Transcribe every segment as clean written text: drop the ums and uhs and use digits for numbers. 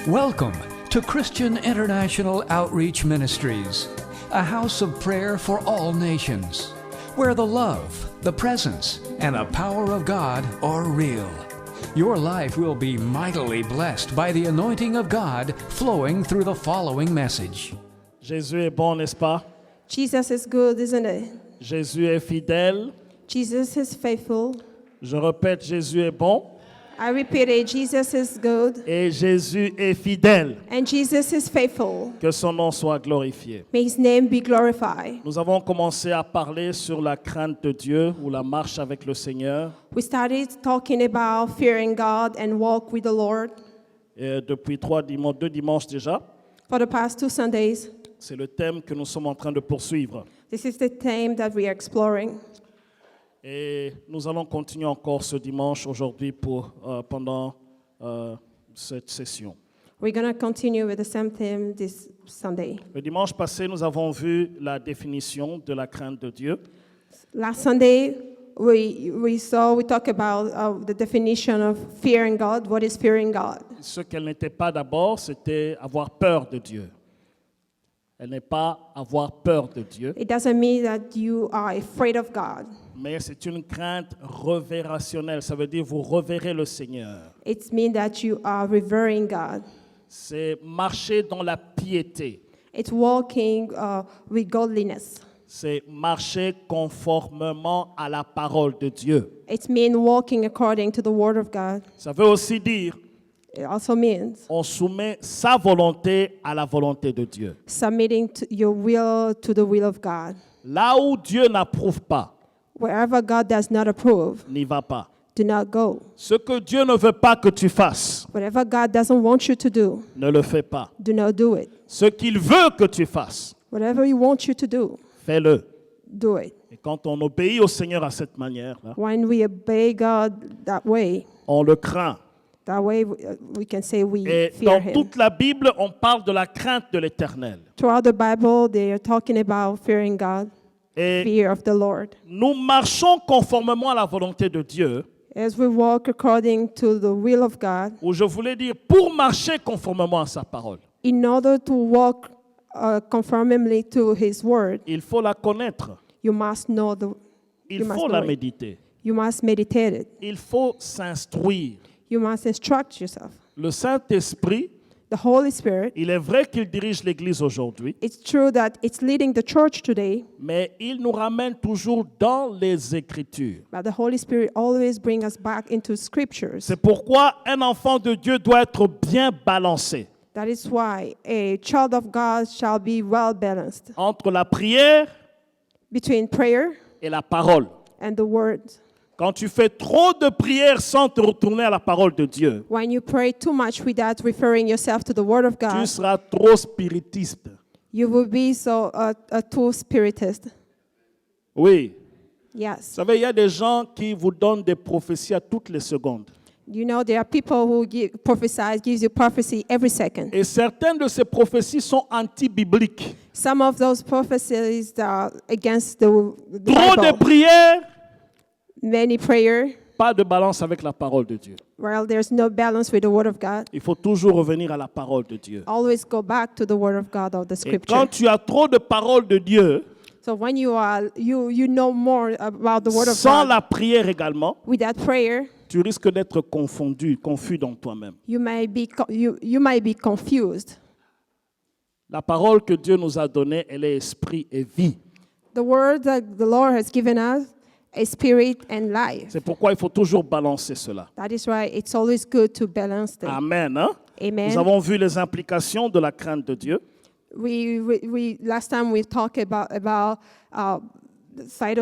Welcome to Christian International Outreach Ministries, a house of prayer for all nations, where the love, the presence, and the power of God are real. Your life will be mightily blessed by the anointing of God flowing through the following message. Jésus est bon, n'est-ce pas? Jesus is good, isn't it? Jésus est fidèle. Jesus is faithful. Je répète, Jésus est bon I repeat it, Jesus is good et Jésus est fidèle. and Jesus is faithful. Que son nom soit glorifié. May his name be glorified. Nous avons commencé à parler sur la crainte de Dieu ou la marche avec le Seigneur. We started talking about fearing God and walk with the Lord Et depuis deux dimanches déjà. for the past 2 Sundays. C'est le thème que nous sommes en train de poursuivre. This is the theme that we are exploring. Et nous allons continuer encore ce dimanche aujourd'hui pendant cette session. We're going to continue with the same theme this Sunday. Le dimanche passé, nous avons vu la définition de la crainte de Dieu. Last Sunday, we talked about the definition of fearing God. What is fearing God? Ce qu'elle n'était pas d'abord, c'était avoir peur de Dieu. Elle n'est pas avoir peur de Dieu, It doesn't mean that you are afraid of God. mais c'est une crainte révérentielle. Ça veut dire vous reverrez le Seigneur. It means that you are revering God. C'est marcher dans la piété. It's walking with godliness. C'est marcher conformément à la parole de Dieu. It means walking according to the Word of God. Ça veut aussi dire It also means on soumet sa volonté à la volonté de Dieu. submitting to your will to the will of God. Là où Dieu n'approuve pas, Wherever God does not approve, n'y va pas. do not go. Ce que Dieu ne veut pas que tu fasses, Whatever God doesn't want you to do, ne le fais pas. do not do it. Ce qu'il veut que tu fasses, Whatever He wants you to do, fais-le. do it. Et quand on obéit au Seigneur à cette manière-là, When we obey God that way we can say we et fear dans Him. toute la Bible, on parle de la crainte de l'Éternel. Throughout the Bible, they are talking about fearing God, Et fear of the Lord. nous marchons conformément à la volonté de Dieu, As we walk according to the will of God, ou je voulais dire pour marcher conformément à sa parole. in order to walk conformably to His word, Il faut la connaître, you must know il you must faut know la it. méditer, You must meditate it. il faut s'instruire. You must instruct yourself. Le Saint-Esprit, The Holy Spirit, il est vrai qu'il dirige l'Église aujourd'hui, it's true that it's leading the church today, mais il nous ramène toujours dans les Écritures. but the Holy Spirit always brings us back into scriptures. C'est pourquoi un enfant de Dieu doit être bien balancé That is why a child of God shall be well balanced entre la prière between prayer et la parole. and the word. Quand tu fais trop de prières sans te retourner à la parole de Dieu, When you pray too much without referring yourself to the word of tu God, seras trop spiritiste. you will be too spiritist. Oui. Vous Yes. savez, il y a des gens qui vous donnent des prophéties à toutes les secondes. You know, there are people who gives you prophecy every second. Et certaines de ces prophéties sont anti-bibliques. Some of those prophecies are against the Trop de Bible. prières, Many prayer, pas de balance avec la parole de Dieu. well, there's no balance with the word of God. Il faut toujours revenir à la parole de Dieu. Always go back to the word of God or the Et scripture. quand tu as trop de paroles de Dieu, So when you know more about the word of sans God la prière également, without prayer, tu risques d'être confus dans toi-même. you might be confused. La parole que Dieu nous a donnée, elle est esprit et vie. The word that the Lord has given us is spirit and life. C'est pourquoi il faut toujours balancer cela. That is why it's always good to balance them. Amen. Hein? Amen. Nous avons vu les implications de la crainte de Dieu. We last time we talked about the side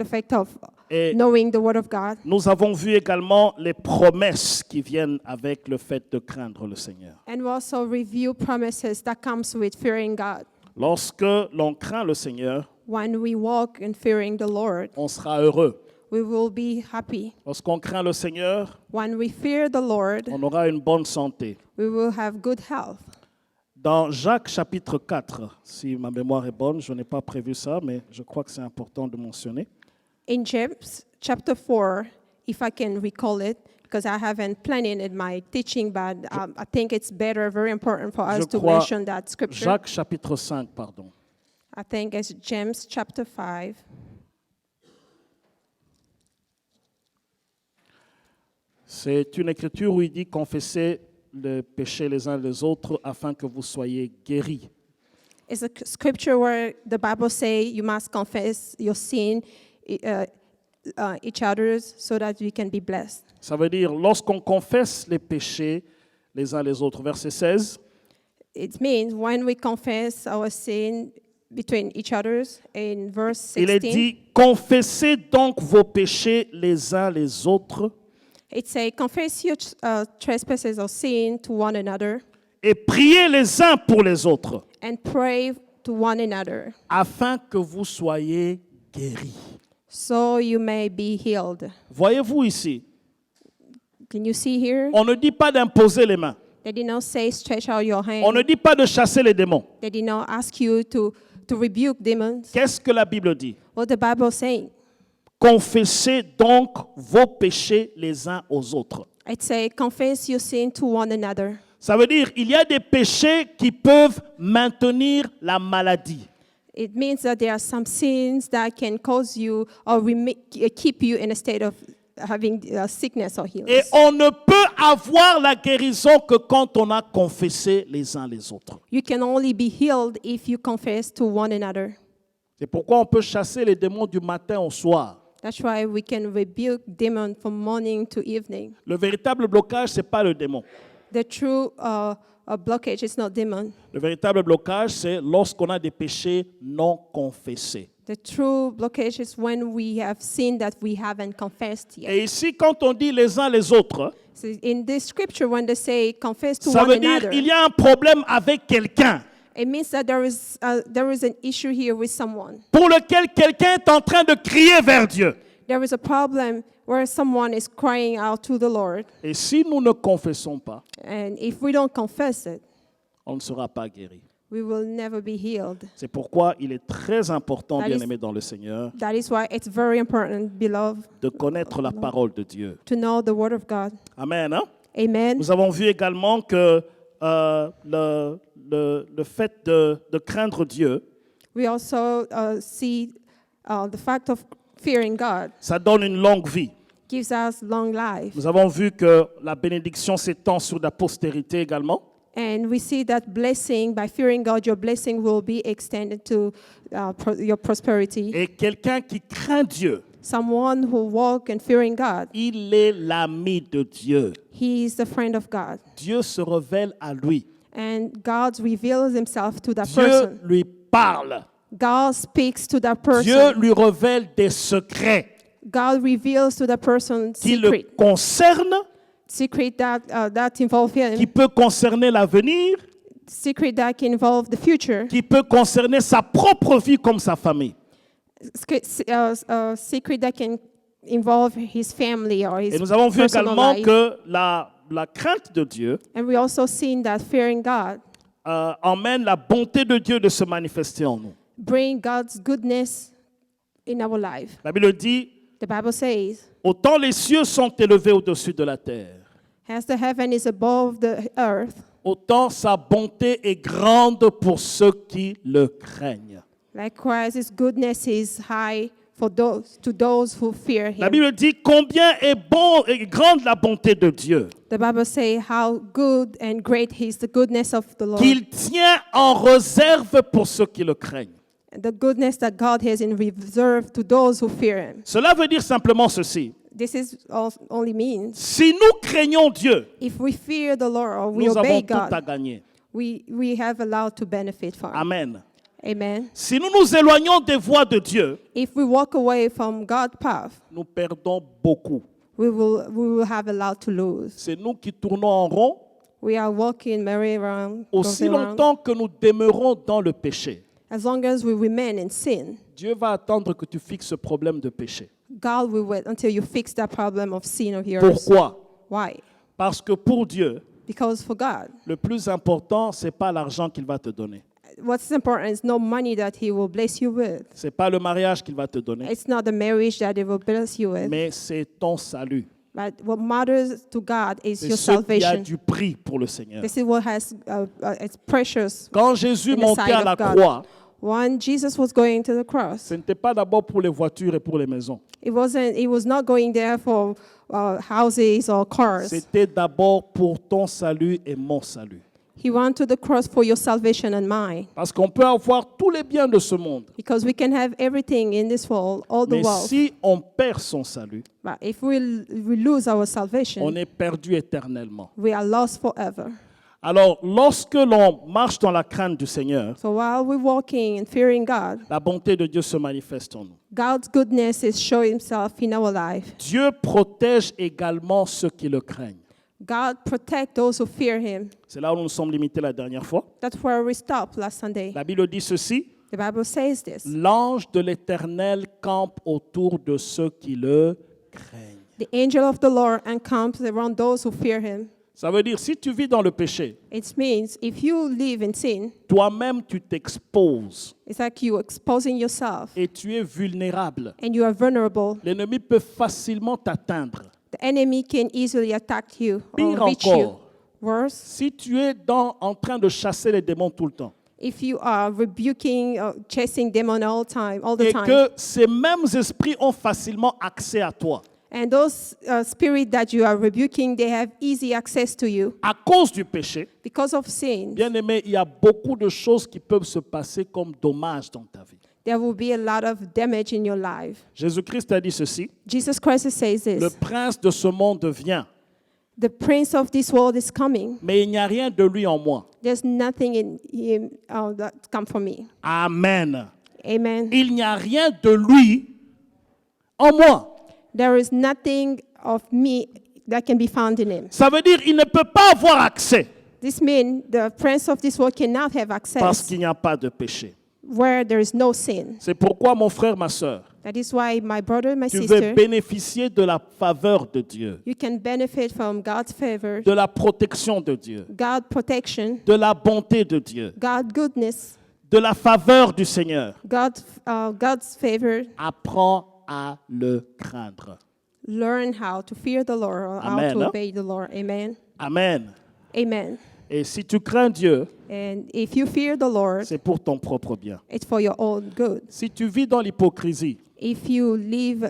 effect of Et knowing the word of God. nous avons vu également les promesses qui viennent avec le fait de craindre le Seigneur. And we also review promises that comes with fearing God. Lorsque l'on craint le Seigneur, When we walk in fearing the Lord, on sera heureux. we will be happy. Lorsqu'on craint le Seigneur, When we fear the Lord, on aura une bonne santé. we will have good health. Dans Jacques chapitre 4, si ma mémoire est bonne, je n'ai pas prévu ça, mais je crois que c'est important de mentionner. In James chapter 4, if I can recall it, because I haven't planned it in my teaching, but I think it's better, very important for Je us to crois mention that scripture. Jacques chapitre 5, pardon. I think it's James chapter 5. C'est une écriture où il dit confessez le péché les uns les autres afin que vous soyez guéris. It's a scripture where the Bible says you must confess your sin each other's so that we can be blessed. Ça veut dire lorsqu'on confesse les péchés les uns les autres. Verset 16. It means when we confess our sin between each other's, in verse 16, Il est dit confessez donc vos péchés les uns les autres it says, confess your trespasses or sin to one another et priez les uns pour les autres and pray to one another afin que vous soyez guéris. so you may be healed. Voyez-vous ici, Can you see here? on ne dit pas d'imposer les mains. They did not say stretch out your hand. On ne dit pas de chasser les démons. They did not ask you to rebuke demons. Qu'est-ce que la Bible dit? What the Bible saying? Confessez donc vos péchés les uns aux autres. It says, confess your sin to one another. Ça veut dire il y a des péchés qui peuvent maintenir la maladie. It means that there are some sins that can cause you or keep you in a state of having sickness or Et illness. on ne peut avoir la guérison que quand on a confessé les uns les autres. You can only be healed if you confess to one another. C'est pourquoi on peut chasser les démons du matin au soir. That's why we can rebuke demons from morning to evening. Le véritable blocage, ce n'est pas le démon. The true blockage is not demon. Le véritable blocage, c'est lorsqu'on a des péchés non confessés. The true blockage is when we have sin that we haven't confessed yet. Et ici, quand on dit les uns les autres, So in this scripture, when they say confess to ça one veut dire another, qu'il y a un problème avec quelqu'un it means that there is an issue here with someone. pour lequel quelqu'un est en train de crier vers Dieu. There is a problem where someone is crying out to the Lord. Et si nous ne confessons pas, And if we don't confess it, on ne sera pas guéri. we will never be healed. C'est pourquoi il est très important, That is- bien-aimé dans le Seigneur, That is why it's very important, beloved, de connaître la parole de Dieu. to know the Word of God. Amen. Hein? Amen. Nous avons vu également que le fait de craindre Dieu, We also see the fact of fearing God ça donne une longue vie. gives us long life. Nous avons vu que la bénédiction s'étend sur la postérité également. And we see that blessing, by fearing God, your blessing will be extended to your prosperity. Et quelqu'un qui craint Dieu, Someone who walks in fearing God, il est l'ami de Dieu. he is the friend of God. Dieu se révèle à lui. And God reveals himself to that Dieu person. lui parle. God speaks to that Dieu person. lui révèle des secrets God reveals to that person qui le secret. concernent, Secret that involve qui him. peut concerner l'avenir, Secret that can involve the future. qui peut concerner sa propre vie comme sa famille. Secret that can involve his family or his Et nous avons vu personal également life. que la crainte de Dieu And we also seen that fearing God emmène la bonté de Dieu de se manifester en nous. bring God's goodness in our life. La Bible dit, The Bible says, autant les cieux sont élevés au-dessus de la terre, as the heaven is above the earth, autant sa bonté est grande pour ceux qui le craignent. likewise his goodness is high for those who fear La him. Bible dit combien est bon et grande la bonté de Dieu, The Bible says how good and great is the goodness of the Lord. qu'il tient en réserve pour ceux qui le craignent. The goodness that God has in reserve to those who fear him. Cela veut dire simplement ceci. This is only means Si nous craignons Dieu, if we fear the Lord or we nous avons obey tout à God, gagner. we have a lot to benefit from. Amen. Amen. Si nous nous éloignons des voies de Dieu, If we walk away from God's path, nous perdons beaucoup. we will have a lot to lose. C'est nous qui tournons en rond We are walking merry around, aussi going around. longtemps que nous demeurons dans le péché. As long as we remain in sin, Dieu va attendre que tu fixes ce problème de péché. God will wait until you fix that problem of sin of yours. Pourquoi? Why? Parce que pour Dieu, Because for God, le plus important, ce n'est pas l'argent qu'il va te donner. what's important is no money that He will bless you with. Ce n'est pas le mariage qu'il va te donner, It's not the marriage that He will bless you with, mais c'est ton salut. But what matters to God is C'est your ce qui a salvation. du prix pour le Seigneur. This is what has it's precious. Quand Jésus in the montait sight à la of God. croix, When Jesus was going to the cross, ce n'était pas d'abord pour les voitures et pour les maisons. it was not going there for houses or cars. C'était d'abord pour ton salut et mon salut. He went to the cross for your salvation and mine. Parce qu'on peut avoir tous les biens de ce monde. Because we can have everything in this world, all the Mais wealth. si on perd son salut, But if we lose our on salvation, est perdu éternellement. we are lost forever. Alors, lorsque l'on marche dans la crainte du Seigneur, So while we're walking and fearing God, la bonté de Dieu se manifeste en nous. God's goodness is showing himself in our life. Dieu protège également ceux qui le craignent. God protect those who fear him. C'est là où nous nous sommes limités la dernière fois. That's where we stopped last Sunday. La Bible dit ceci: The Bible says this. l'ange de l'Éternel campe autour de ceux qui le craignent. The angel of the Lord encamps around those who fear him. Ça veut dire, si tu vis dans le péché, It means if you live in sin, toi-même tu t'exposes it's like you exposing yourself et tu es vulnérable. and you are vulnerable. L'ennemi peut facilement t'atteindre. The enemy can easily attack you Pire or reach you. encore, Worse, si tu es en train de chasser les démons tout le temps if you are rebuking, chasing demon all the et time, que ces mêmes esprits ont facilement accès à toi and those spirits that you are rebuking, they have easy access to you à cause du péché, because of sin. bien aimé, il y a beaucoup de choses qui peuvent se passer comme dommages dans ta vie. There will be a lot of damage in your life. Jésus-Christ a dit ceci: Jesus Christ says this. le prince de ce monde vient, The prince of this world is coming. mais il n'y a rien de lui en moi. There's nothing in him that come from me. Amen. Amen. Il n'y a rien de lui en moi. There is nothing of me that can be found in him. Ça veut dire il ne peut pas avoir accès This means the prince of this world cannot have parce access qu'il n'y a pas de péché. where there is no sin. C'est pourquoi, mon frère, ma sœur, That is why, my brother, my tu veux sister, bénéficier de la faveur de Dieu, you can benefit from God's favor, de la protection de Dieu, God protection, de la bonté de Dieu, God goodness, de la faveur du Seigneur. God's favor. Apprends à le craindre. Learn how to fear the Lord, or how Amen, to hein? obey the Lord. Amen. Amen. Amen. Et si tu crains Dieu, And if you fear the Lord, c'est pour ton propre bien. it's for your own good. Si tu vis dans l'hypocrisie, If you live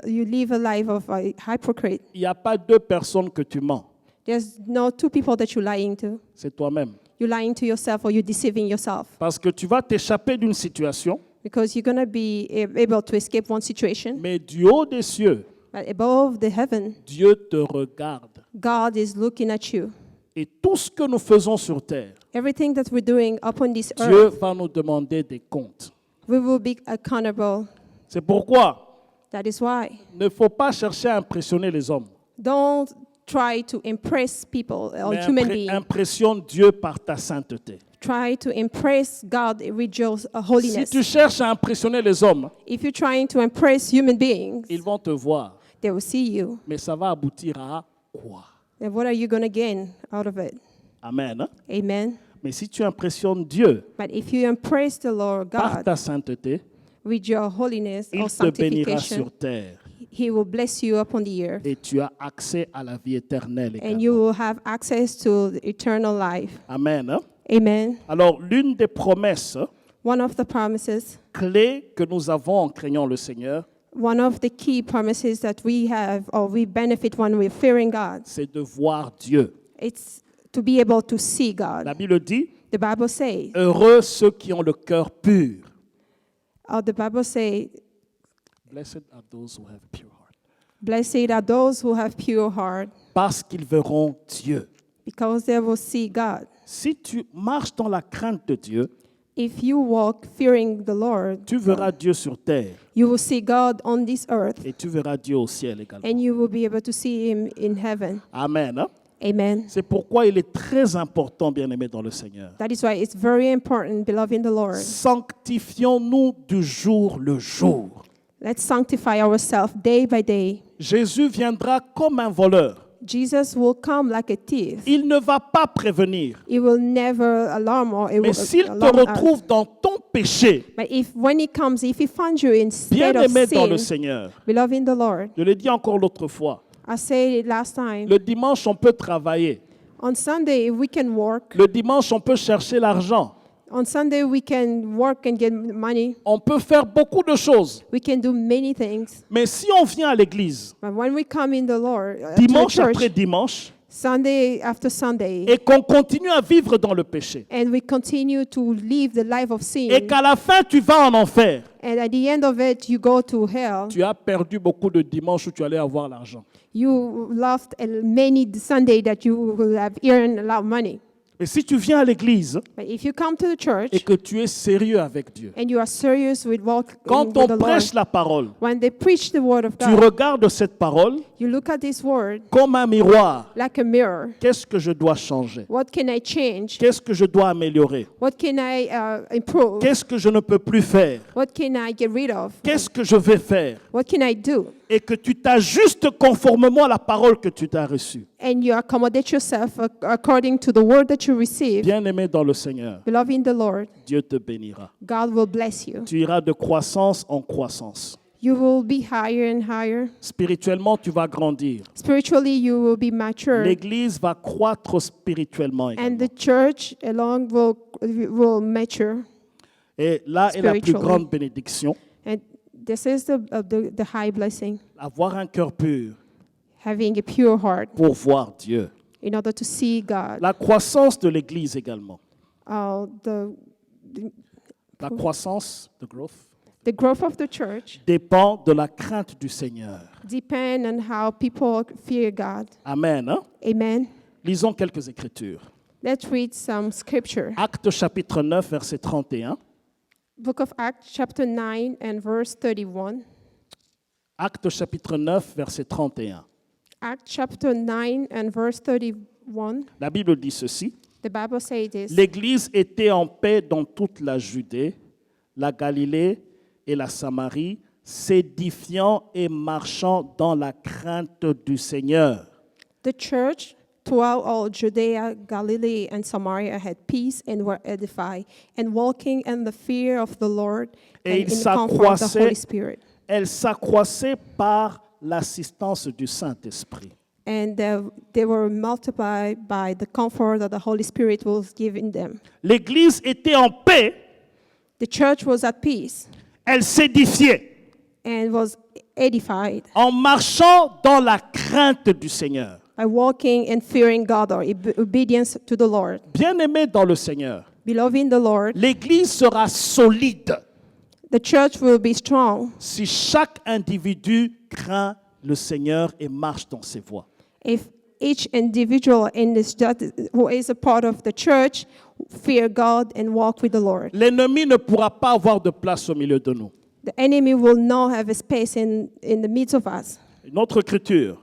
a life of a hypocrite, il n'y a pas deux personnes que tu mens. there's no two people that you're lying to. C'est toi-même. You're lying to yourself or you're deceiving yourself. Parce que tu vas t'échapper d'une situation, Because you're going to be able to escape one situation, mais du haut des cieux, but above the heaven, Dieu te regarde. God is looking at you. Et tout ce que nous faisons sur terre, Everything that we're doing upon this Dieu earth, va nous demander des comptes. we will be accountable. C'est pourquoi That is why. il ne faut pas chercher à impressionner les hommes, Don't try to impress people or mais human beings. impressionne Dieu par ta sainteté. Try to impress God with your Si holiness. tu cherches à impressionner les hommes, If you're trying to impress human beings, ils vont te voir, they will see you. mais ça va aboutir à quoi? Then what are you going to gain out of it? Amen. Hein? Amen. Mais si tu impressionnes Dieu But if you impress the Lord par God ta sainteté, with your holiness il or te bénira sanctification, sur terre He will bless you upon the earth. et tu as accès à la vie éternelle And you également. will have access to the eternal life. Amen. Hein? Amen. Alors, l'une des promesses One of the promises, clés que nous avons en craignant le Seigneur, one of the key promises that we have or we benefit when we're fearing God, c'est de voir Dieu. it's to be able to see God. La Bible dit, The Bible says, heureux ceux qui ont le cœur pur. the Bible says, Blessed are those who have a pure heart. blessed are those who have pure heart, Parce qu'ils verront Dieu. because they will see God. Si tu marches dans la crainte de Dieu, If you walk fearing the Lord, tu verras Dieu sur terre you will see God on this earth, et tu verras Dieu au ciel également. and you will be able to see Him in heaven. Amen. Hein? Amen. C'est pourquoi il est très important, bien-aimé dans le Seigneur. That is why it's very important, beloved in the Lord. Sanctifions-nous du jour le jour. Let's sanctify ourselves day by day. Jésus viendra comme un voleur. Jesus will come like a thief. Il ne va pas prévenir. He will never alarm or it Mais will s'il te alarm us. retrouve dans ton péché, But when he comes, if he finds you in state of bien-aimé dans le sin, Seigneur, beloved in the Lord, je l'ai dit encore l'autre fois, I said it last time. Le dimanche, on peut travailler. On Sunday, we can work. Le dimanche, on peut chercher l'argent. On Sunday, we can work and get money. On peut faire beaucoup de choses. We can do many things. Mais si on vient à l'église, But when we come in the Lord, to the dimanche church, après dimanche, Sunday after Sunday, et qu'on continue à vivre dans le péché, and we continue to live the life of sin, et qu'à la fin, tu vas en enfer, and at the end of it, you go to hell, tu as perdu beaucoup de dimanches où tu allais avoir l'argent. you lost many Sunday that you will have earned a lot of money. Et si tu viens à l'église But if you come to the et church que tu es sérieux avec Dieu, and you are serious with walking quand with on the prêche Lord, la parole, when they preach the word of tu God, regardes cette parole you look at this word comme un miroir. like a mirror. Qu'est-ce que je dois changer? What can I change? Qu'est-ce que je dois améliorer? What can I improve? Qu'est-ce que je ne peux plus faire? What can I get rid of? Qu'est-ce que je vais faire? What can I do? Et que tu t'ajustes conformément à la parole que tu as reçue. And you accommodate yourself according to the word that you receive. Bien-aimé dans le Seigneur, Beloved in the Lord, Dieu te bénira. God will bless you. Tu iras de croissance en croissance. You will be higher and higher. Spirituellement, tu vas grandir. Spiritually, you will be mature. L'Église va croître spirituellement And également. the church along will mature. Et là est la plus spiritually. grande bénédiction, And this is the high blessing, avoir un cœur pur having a pure heart pour voir Dieu. in order to see God. La croissance de l'Église également. The La croissance, The growth of the church dépend de la crainte du Seigneur. depend on how people fear God. Amen. Hein? Amen. Lisons quelques écritures. Let's read some scripture. Actes chapitre 9, verset 31. Book of Acts, chapter 9 and verse 31. Actes chapitre 9, verset 31. Acts chapter 9 and verse 31. La Bible dit ceci. The Bible says this. L'Église était en paix dans toute la Judée, la Galilée et la Samarie, s'édifiant et marchant dans la crainte du Seigneur. The church throughout all Judea, Galilee, and Samaria had peace and were edified, and walking in the fear of the Lord Et and il in the comfort of the s'accroissait- Holy Spirit. Elle s'accroissait par l'assistance du Saint-Esprit. And they were multiplied by the comfort that the Holy Spirit was giving them. L'Église était en paix, The church was at peace elle s'édifiait and was edified en marchant dans la crainte du Seigneur. by walking and fearing God or obedience to the Lord. Bien-aimés dans le Seigneur, Beloved in the Lord, l'Église sera solide the church will be strong si chaque individu craint le Seigneur et marche dans ses voies. if each individual in this who is a part of the church fear God and walk with the Lord. L'ennemi ne pourra pas avoir de place au milieu de nous. The enemy will not have a space in the midst of us. Une autre écriture,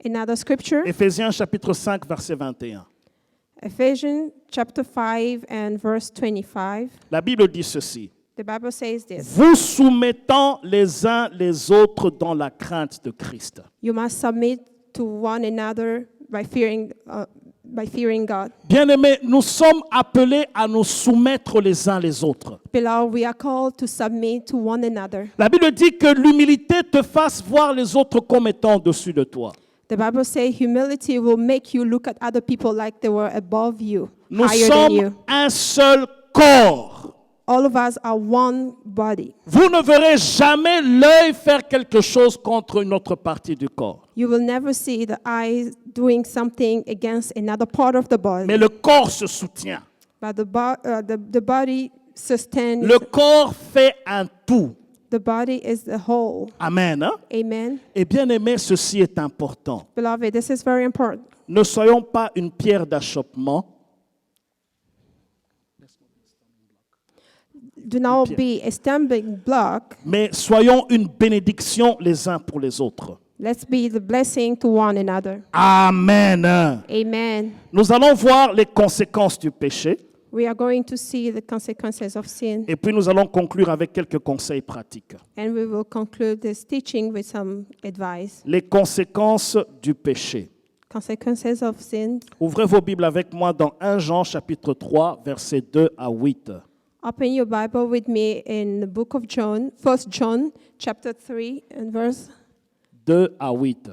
Another scripture, Éphésiens chapitre 5, verset 21. Ephesians chapter 5 and verse 25. La Bible dit ceci. The Bible says this. Vous soumettant les uns les autres dans la crainte de Christ. You must submit to one another by fearing God. Bien-aimés, nous sommes appelés à nous soumettre les uns les autres. Beloved, we are called to submit to one another. La Bible dit que l'humilité te fasse voir les autres comme étant au-dessus de toi. The Bible says humility will make you look at other people like they were above you, Nous higher than you. sommes un seul corps. All of us are one body. Vous ne verrez jamais l'œil faire quelque chose contre une autre partie du corps. You will never see the eye doing something against another part of the body. Mais le corps se soutient. But the body sustains. Le corps fait un tout. The body is the whole. Amen. Hein? Amen. Et bien aimé, ceci est important. Beloved, this is very important. Ne soyons pas une pierre d'achoppement, Do not be a stumbling block. mais soyons une bénédiction les uns pour les autres. Let's be the blessing to one another. Amen. Amen. Nous allons voir les conséquences du péché We are going to see the consequences of sin, et puis nous allons conclure avec quelques conseils pratiques. and we will conclude this teaching with some advice. Les conséquences du péché. Consequences of sin. Ouvrez vos Bibles avec moi dans 1 Jean chapitre 3 versets 2 à 8. Open your Bible with me in the book of John, 1 John, chapter 3, and verse 2 à 8.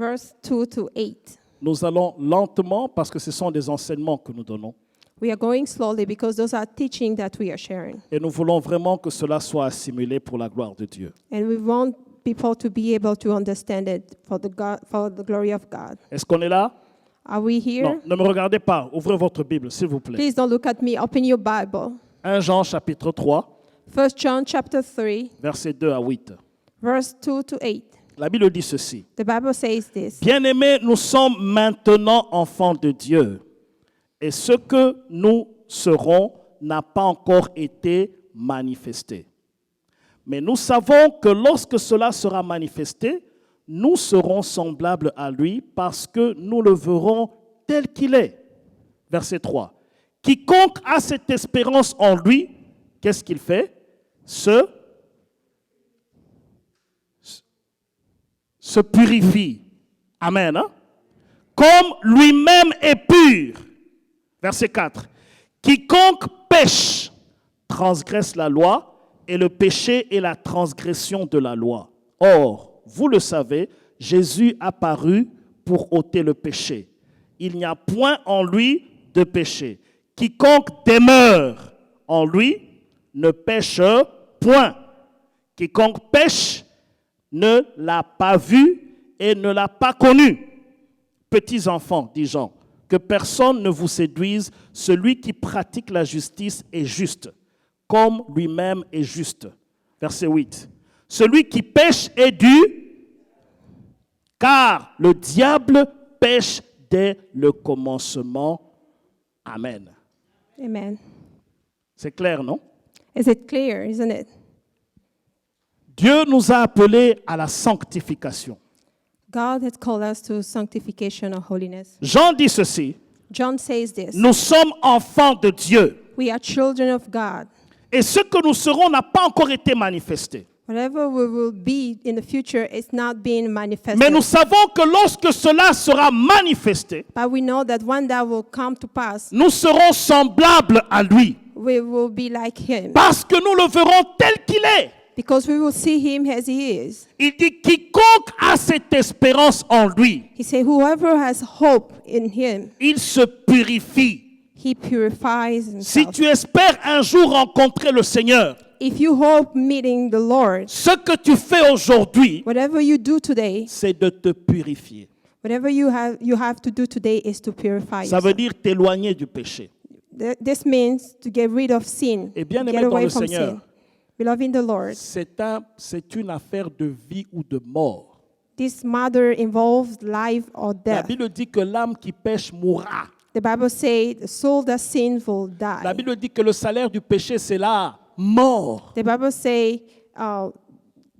verse 2 to 8. Nous allons lentement parce que ce sont des enseignements que nous donnons. We are going slowly because those are teaching that we are sharing. Et nous voulons vraiment que cela soit assimilé pour la gloire de Dieu. And we want people to be able to understand it for the glory of God. Est-ce qu'on est là? Are we here? Non, ne me regardez pas. Ouvrez votre Bible, s'il vous plaît. Please don't look at me. Open your Bible. 1 Jean chapitre 3, 1 John chapter 3, versets 2 à 8. verse 2 to 8. La Bible dit ceci. The Bible says this. Bien-aimés, nous sommes maintenant enfants de Dieu. Et ce que nous serons n'a pas encore été manifesté. Mais nous savons que lorsque cela sera manifesté, nous serons semblables à lui parce que nous le verrons tel qu'il est. Verset 3. Quiconque a cette espérance en lui, qu'est-ce qu'il fait? Se purifie. Amen. Hein? Comme lui-même est pur. Verset 4. Quiconque pêche transgresse la loi, et le péché est la transgression de la loi. Or, vous le savez, Jésus apparut pour ôter le péché. Il n'y a point en lui de péché. Quiconque demeure en lui ne pêche point. Quiconque pêche ne l'a pas vu et ne l'a pas connu. Petits enfants, dit Jean, que personne ne vous séduise, celui qui pratique la justice est juste, comme lui-même est juste. Verset 8. Celui qui pêche est dû, car le diable pêche dès le commencement. Amen. Amen. C'est clair, non? Is it clear, isn't it? Dieu nous a appelés à la sanctification. God has called us to sanctification or holiness. Jean dit ceci. John says this. Nous sommes enfants de Dieu. We are children of God. Et ce que nous serons n'a pas encore été manifesté. Whatever we will be in the future is not being manifested. Mais nous savons que lorsque cela sera manifesté, But we know that when that will come to pass, nous serons semblables à lui. we will be like him. Parce que nous le verrons tel qu'il est. Because we will see him as he is. Il dit quiconque a cette espérance en lui, He said, whoever has hope in him, il se purifie. he purifies Si himself. tu espères un jour rencontrer le Seigneur, If you hope meeting the Lord, ce que tu fais aujourd'hui, whatever you do today, c'est de te purifier. whatever you have to do today is to purify Ça veut yourself. dire t'éloigner du péché. This means to get rid of sin, Et bien get aimé dans away le from Seigneur, sin. Beloved in the Lord, c'est une affaire de vie ou de mort. this matter involves life or La death. Bible dit que l'âme qui pêche mourra. The Bible says the soul that sins will die. La Bible dit que le salaire du péché, c'est la mort. The Bible says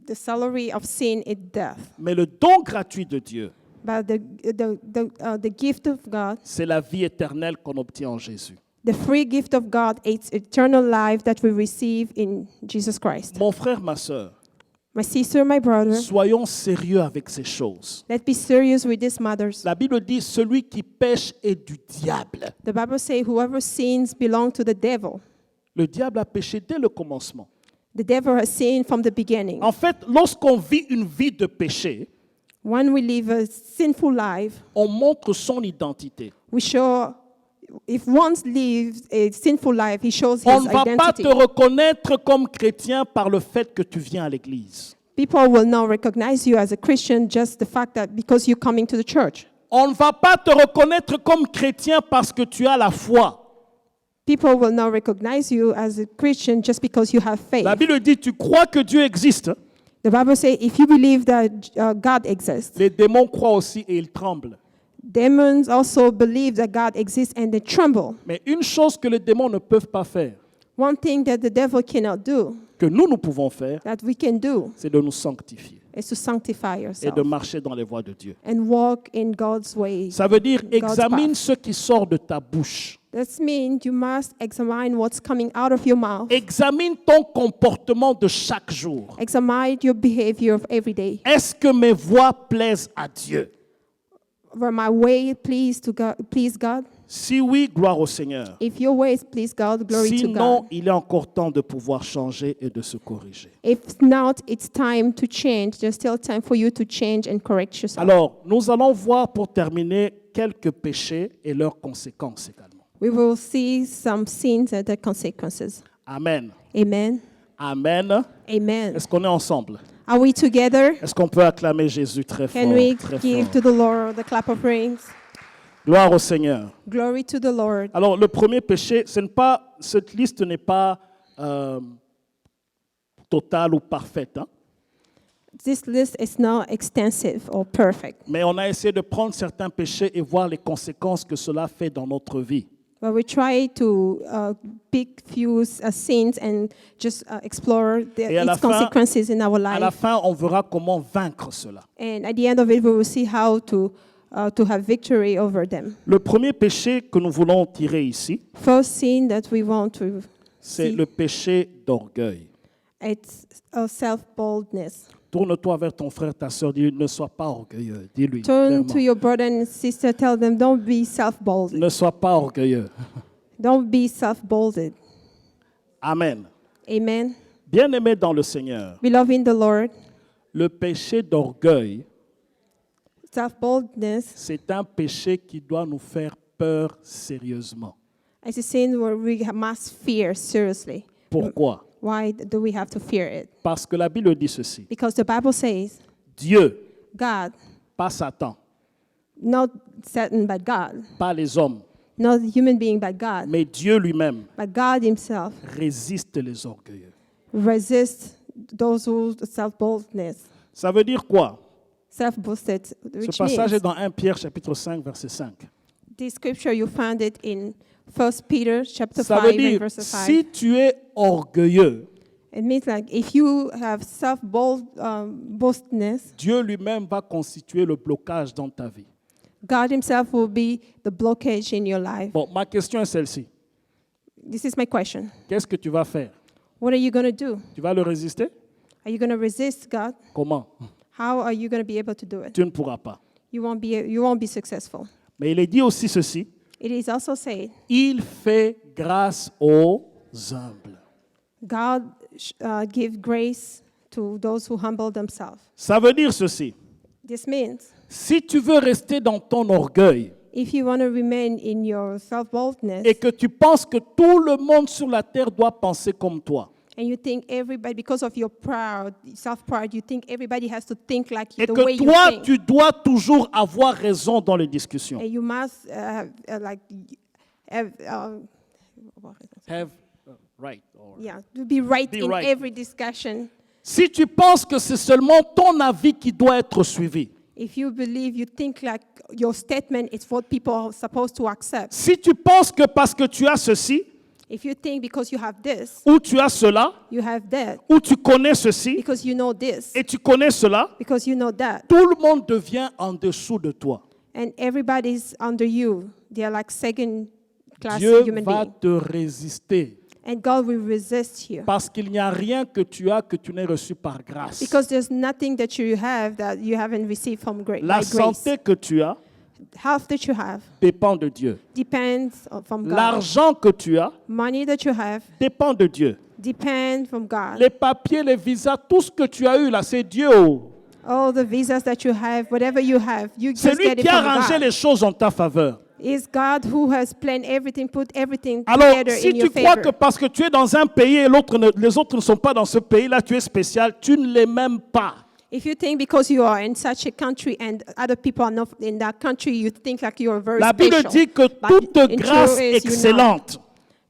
the salary of sin is death. Mais le don gratuit de Dieu, But the gift of God, c'est la vie éternelle qu'on obtient en Jésus. the free gift of God, it's eternal life that we receive in Jesus Christ. Mon frère, ma sœur, My sister, my brother, soyons sérieux avec ces choses. let's be serious with these matters. La Bible dit, celui qui pêche est du diable. The Bible says whoever sins belongs to the devil. Le diable a péché dès le commencement. The devil has sinned from the beginning. En fait, lorsqu'on vit une vie de péché, When we live a sinful life, on montre son identité. we show, if one lives a sinful life, he shows On his ne va pas identity. te reconnaître comme chrétien par le fait que tu viens à l'église. People will not recognize you as a Christian just the fact that because you're coming to the church. On ne va pas te reconnaître comme chrétien parce que tu as la foi. People will not recognize you as a Christian just because you have faith. La Bible dit, tu crois que Dieu existe. The Bible says if you believe that God exists, Les démons croient aussi et ils tremblent. demons also believe that God exists and they tremble. Mais une chose que les démons ne peuvent pas faire, One thing that the devil cannot do, que nous pouvons faire, that we can do, c'est de nous sanctifier is to sanctify et yourself de marcher dans les voies de Dieu. and walk in God's way. Ça veut dire, God's examine path. ce qui sort de ta bouche. That means you must examine what's coming out of your mouth. Examine ton comportement de chaque jour. Examine your behavior of every day. Est-ce que mes voies plaisent à Dieu? Were my way pleased God? Si oui, gloire au Seigneur. If your ways please God, glory to Sinon, God. il est encore temps de pouvoir changer et de se corriger. If not, it's time to change. There's still time for you to change and correct yourself. Alors, nous allons voir pour terminer quelques péchés et leurs conséquences également. We will see some sins and their consequences. Amen. Amen. Amen. Amen. Est-ce qu'on est ensemble? Are we together? Est-ce qu'on peut acclamer Jésus très fort? Can we Très give fort. to the Lord the clap of praise? Gloire au Seigneur. Glory to the Lord. Alors, le premier péché, cette liste n'est pas totale ou parfaite, hein? This list is not extensive or perfect, Mais on a essayé de prendre certains péchés et voir les conséquences que cela fait dans notre vie. but we try to pick few sins and just explore Et à la its fin- consequences in our À la life. fin, on verra comment vaincre cela. And at the end of it, we will see how to have victory over them. Le premier péché que nous voulons tirer ici, First sin that we want to c'est see, le péché d'orgueil. it's self-boldness. Tourne-toi vers ton frère, ta soeur, dis ne sois pas orgueilleux. Dis-lui. Turn clairement. to your brother and sister, tell them, don't be self-bolded. Ne sois pas orgueilleux. Don't be self-bolded. Amen. Amen. Bien-aimé dans le Seigneur, Beloved in the Lord, le péché d'orgueil, self-boldness c'est un péché qui doit nous faire peur sérieusement. is a sin where we must fear seriously. Pourquoi? Why do we have to fear it? Parce que la Bible dit ceci. Because the Bible says, Dieu, God, pas Satan, not Satan, but God, pas les hommes, not the human being, but God, mais Dieu lui-même but God Himself résiste les orgueilleux. resists those who self-boldness, Ça veut dire quoi? self-boasted, Ce which passage means est dans 1 Pierre chapitre 5 verset 5. this scripture you find it in 1 Peter chapter Ça veut 5 and dire verse 5. si tu es orgueilleux, It means like if you have self-boastness, Dieu lui-même va constituer le blocage dans ta vie. God Himself will be the blockage in your life. Bon, ma question est celle-ci. This is my question. Qu'est-ce que tu vas faire? What are you going to do? Tu vas le résister? Are you going to resist God? Comment? How are you going to be able to do it? Tu ne pourras pas. You won't be successful. Mais il est dit aussi ceci. It is also said, Il fait grâce aux humbles. God give grace to those who humble themselves. Ça veut dire ceci. This means Si tu veux rester dans ton orgueil if you want to remain in your self-boldness et que tu penses que tout le monde sur la terre doit penser comme toi, and you think everybody, because of your self-pride, you think everybody has to think like you, et the way que you toi, think. tu dois toujours avoir raison dans les discussions. And you must Have right or- to be right Be in right. every discussion. Si tu penses que c'est seulement ton avis qui doit être suivi, If you believe, you think like your statement is what people are supposed to accept. si tu penses que parce que tu as ceci, If you think because you have this, ou tu as cela, you have that, ou tu connais ceci, because you know this, et tu connais cela, because you know that, tout le monde devient en dessous de toi. and everybody's under you. They are like second-class Dieu human va being. te résister And God will resist you. parce qu'il n'y a rien que tu as que tu n'aies reçu par grâce. Because there's nothing that you have that you haven't received from La by grace. santé que tu as Health that you have dépend de Dieu. depends from God. L'argent que tu as Money that you have dépend de Dieu. depends from God. Les papiers, les visas, tout ce que tu as eu là, c'est Dieu. Oh. All the visas that you have, whatever you have, you C'est just lui get it qui a from arrangé God. les choses en ta faveur. It's God who has planned everything, put everything Alors, together si in your tu crois favor. que parce que tu es dans un pays et les autres ne sont pas dans ce pays-là, tu es spécial, tu ne l'es même pas. If you think because you are in such a country and other people are not in that country, you think like you are very La Bible special. dit que But toute in grâce truth is you're not. excellente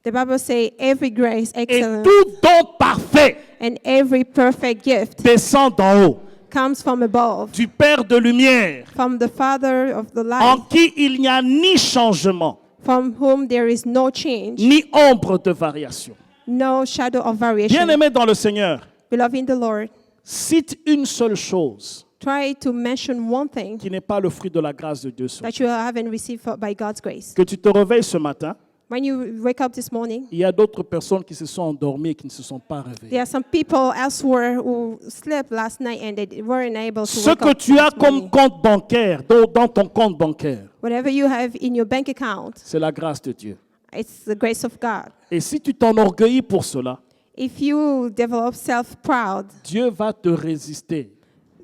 The Bible says every grace et excellent tout don parfait and every perfect gift descend d'en haut, comes from above, du Père de lumière, from the Father of the en light, qui il n'y a ni changement, from whom there is no change, ni ombre de variation. no shadow of variation. Bien-aimé dans le Seigneur, Beloved in the Lord, cite une seule chose try to mention one thing qui n'est pas le fruit de la grâce de Dieu sur toi. that you haven't received by God's grace. Que tu te réveilles ce matin When you wake up this morning, Il y a d'autres personnes qui se sont endormies et qui ne se sont pas réveillées. there are some people elsewhere who slept last night and they weren't able to Ce wake que up tu as this comme morning. compte bancaire, dans ton compte bancaire, Whatever you have in your bank account, c'est la grâce de Dieu. it's the grace of God. Et si tu t'enorgueillis pour cela, If you develop self-proud, Dieu va te résister.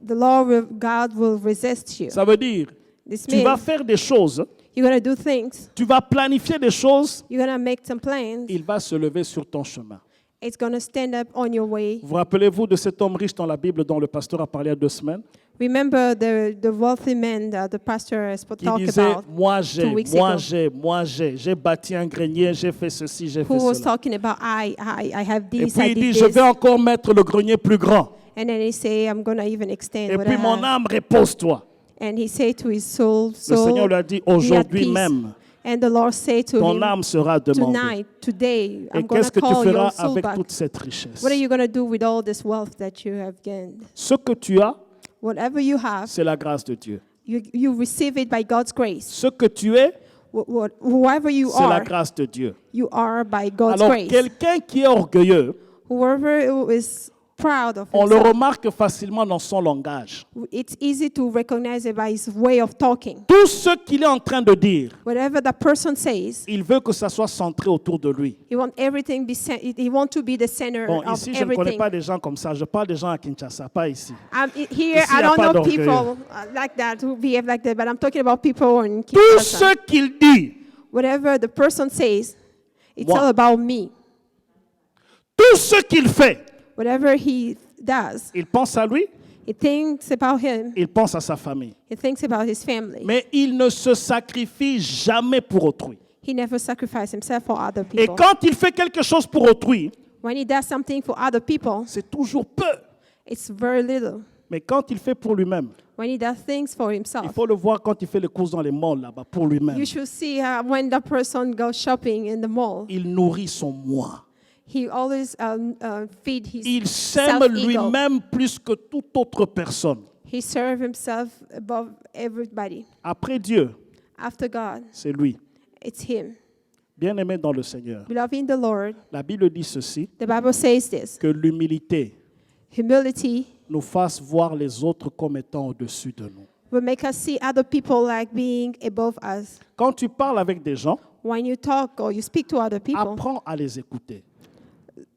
God will resist you. Ça veut dire, This tu vas means faire des choses, you're going to do things, tu vas planifier des choses, you're going to make some plans, il va se lever sur ton chemin. it's going to stand up on your way. Vous rappelez-vous de cet homme riche dans la Bible dont le pasteur a parlé il y a 2 semaines? Remember the wealthy man that the pastor has Qui talked disait, about, moi 2 weeks j'ai bâti un grenier, j'ai fait ceci, j'ai fait who was cela. talking about, I have Et this, puis I il dit, did je this. vais encore mettre le grenier plus grand. And then he say, I'm going to even extend Et what puis I mon have. âme, repose-toi. And he said to his soul, Le Seigneur soul, lui a dit, be at aujourd'hui peace. même, And the Lord said to ton him, âme sera demandée. tonight, today, Et I'm going qu'est-ce to que tu call feras your soul avec back. toute cette richesse? What are you going to do with all this wealth that you have gained? Ce que tu as, Whatever you have, c'est la grâce de Dieu. you receive it by God's grace. Ce que tu es, Whoever you c'est la are, grâce de Dieu. you are by God's Alors, grace. quelqu'un qui est orgueilleux, Whoever is proud of on le himself, remarque facilement dans son langage. it's easy to recognize it by his way of talking. Tout ce qu'il est en train de dire, Whatever the person says, il veut que ça soit centré autour de lui. he wants everything he wants to be the center Bon, of ici, je ne connais everything. pas des gens comme ça. Je parle des gens à Kinshasa, pas ici. Here, Ici, I y a don't pas know d'orgueil. people like that who behave like that, but I'm talking about people in Tout Kinshasa. ce qu'il dit, Whatever the person says, it's Moi. all about me. tout ce qu'il fait, Whatever he does, il pense à lui, he thinks about him, il pense à sa famille. he thinks about his family. Mais il ne se sacrifie jamais pour autrui. He never sacrifices himself for other Et people. quand il fait quelque chose pour autrui, When he does something for other people, c'est toujours peu. it's very little. Mais quand il fait pour lui-même, When he does things for il himself, faut le voir quand il fait les courses dans les malls là-bas pour lui-même. you should see when the person goes shopping in the mall. Il nourrit son moi. He always feed his Il s'aime self-ego. lui-même plus que toute autre personne. He serves himself above everybody. Après Dieu, After God, c'est lui. it's him. Bien-aimé dans le Seigneur. Beloved in the Lord, La Bible dit ceci, the Bible says this. que l'humilité Humility nous fasse voir les autres comme étant au-dessus de nous. will make us see other people like being above us. Quand tu parles avec des gens, When you talk or you speak to other people, apprends à les écouter.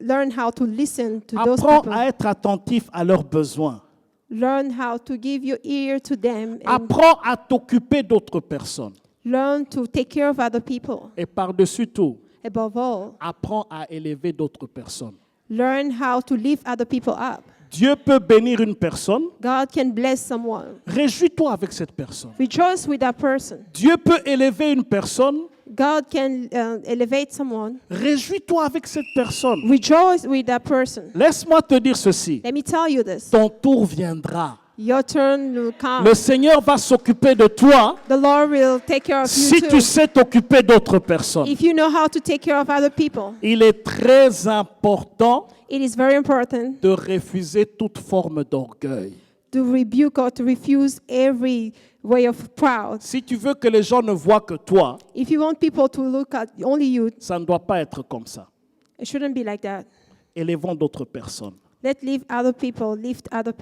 learn how to listen to those Apprends people. à être attentif à leurs besoins. Learn how to give your ear to them. And Apprends à t'occuper d'autres personnes. learn to take care of other people. Et par-dessus tout, Above all, apprends à élever d'autres personnes. learn how to lift other people up. Dieu peut bénir une personne. God can bless someone. Réjouis-toi avec cette personne. Rejoice with that person. Dieu peut élever une personne. God can elevate someone. Réjouis-toi avec cette personne. Rejoice with that person. Laisse-moi te dire ceci. Let me tell you this. Ton tour viendra. Your turn will come. Le Seigneur va s'occuper de toi The Lord will take care of si you tu too. sais t'occuper d'autres personnes. If you know how to take care of other people, Il est très important it is very important de refuser toute forme d'orgueil. to rebuke or to refuse every way of proud. Si tu veux que les gens ne voient que toi, If you want people to look at only you, ça ne doit pas être comme ça. it shouldn't be like that. Élevons d'autres personnes. Lift other people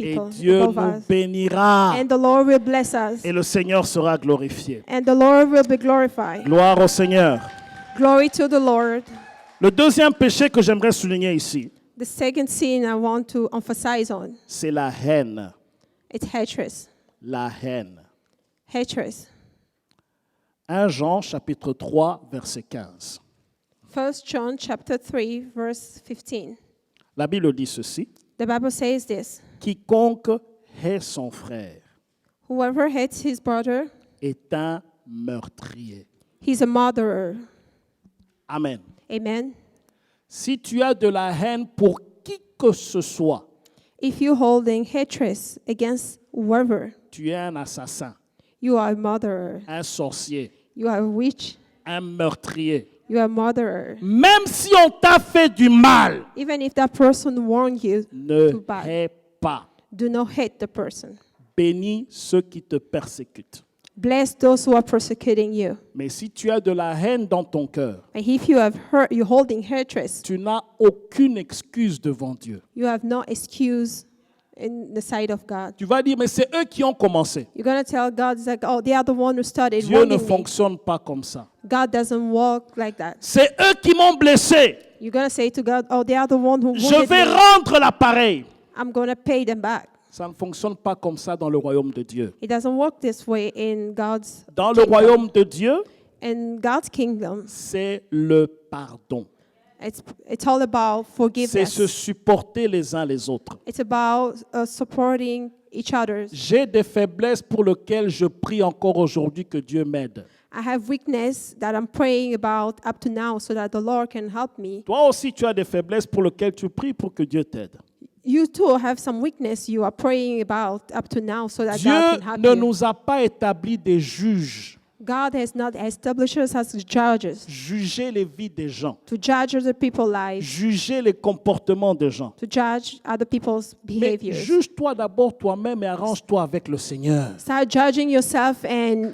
Et above Dieu nous us. bénira. And the Lord will bless us. Et le Seigneur sera glorifié. And the Lord will be glorified. Gloire au Seigneur. Glory to the Lord. Le deuxième péché que j'aimerais souligner ici, The second sin I want to emphasize on, c'est la haine. it's hatred. La haine. Hatred. 1 Jean chapitre 3 verset 15. 1 John chapter 3, verse 15. La Bible dit ceci. The Bible says this. Quiconque hait son frère Whoever hates his brother, est un meurtrier. he's a murderer. Amen. Amen. Si tu as de la haine pour qui que ce soit, If you're holding hatred against whoever, tu es un assassin, you are a murderer. un sorcier, You are a witch. un meurtrier. You are a murderer. Même si on t'a fait du mal, Even if that person warned you ne too bad, hais pas. do not hate the person. Bénis ceux qui te persécutent. Bless those who are persecuting you. Mais si tu as de la haine dans ton cœur, And if you have hurt, you're holding hatred, tu n'as aucune excuse devant Dieu. you have no excuse in the sight of God. Tu vas dire, mais c'est eux qui ont commencé. You're going to tell God, it's like, oh, they are the one who started Dieu ne wounding me. fonctionne pas comme ça. God doesn't walk like that. C'est eux qui m'ont blessé. You're going to say to God, oh, they are the one who Je wounded vais me. rendre l'appareil. I'm going to pay them back. Ça ne fonctionne pas comme ça dans le royaume de Dieu. It doesn't work this way in God's Dans le kingdom. royaume de Dieu, In God's kingdom, c'est le pardon. it's all about C'est forgiveness. se supporter les uns les autres. It's about supporting each other. J'ai des faiblesses pour lesquelles je prie encore aujourd'hui que Dieu m'aide. I have weakness that I'm praying about up to now so that the Lord can help me. Toi aussi, tu as des faiblesses pour lesquelles tu pries pour que Dieu t'aide. You too have some weakness you are praying about up to now so that Dieu God can help ne you. nous a pas établi des juges. God has not established us as judges Juger les vies des gens. to judge other people's lives, Juger les comportements des gens. to judge other people's Mais behaviors. juge-toi d'abord toi-même et arrange-toi avec le Seigneur. Start judging yourself and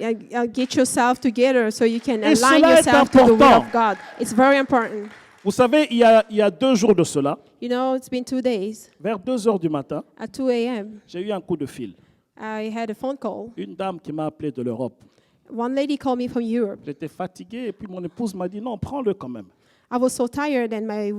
get yourself together so you can Et align cela est yourself to the will important. of God. It's very important. Vous savez, il y a 2 jours de cela, You know, it's been 2 days. vers 2 heures du matin, At 2 a.m., j'ai eu un coup de fil. I had a phone call. Une dame qui m'a appelé de l'Europe. One lady called me from Europe. J'étais fatigué et puis mon épouse m'a dit non, prends-le quand même. I was so tired, and my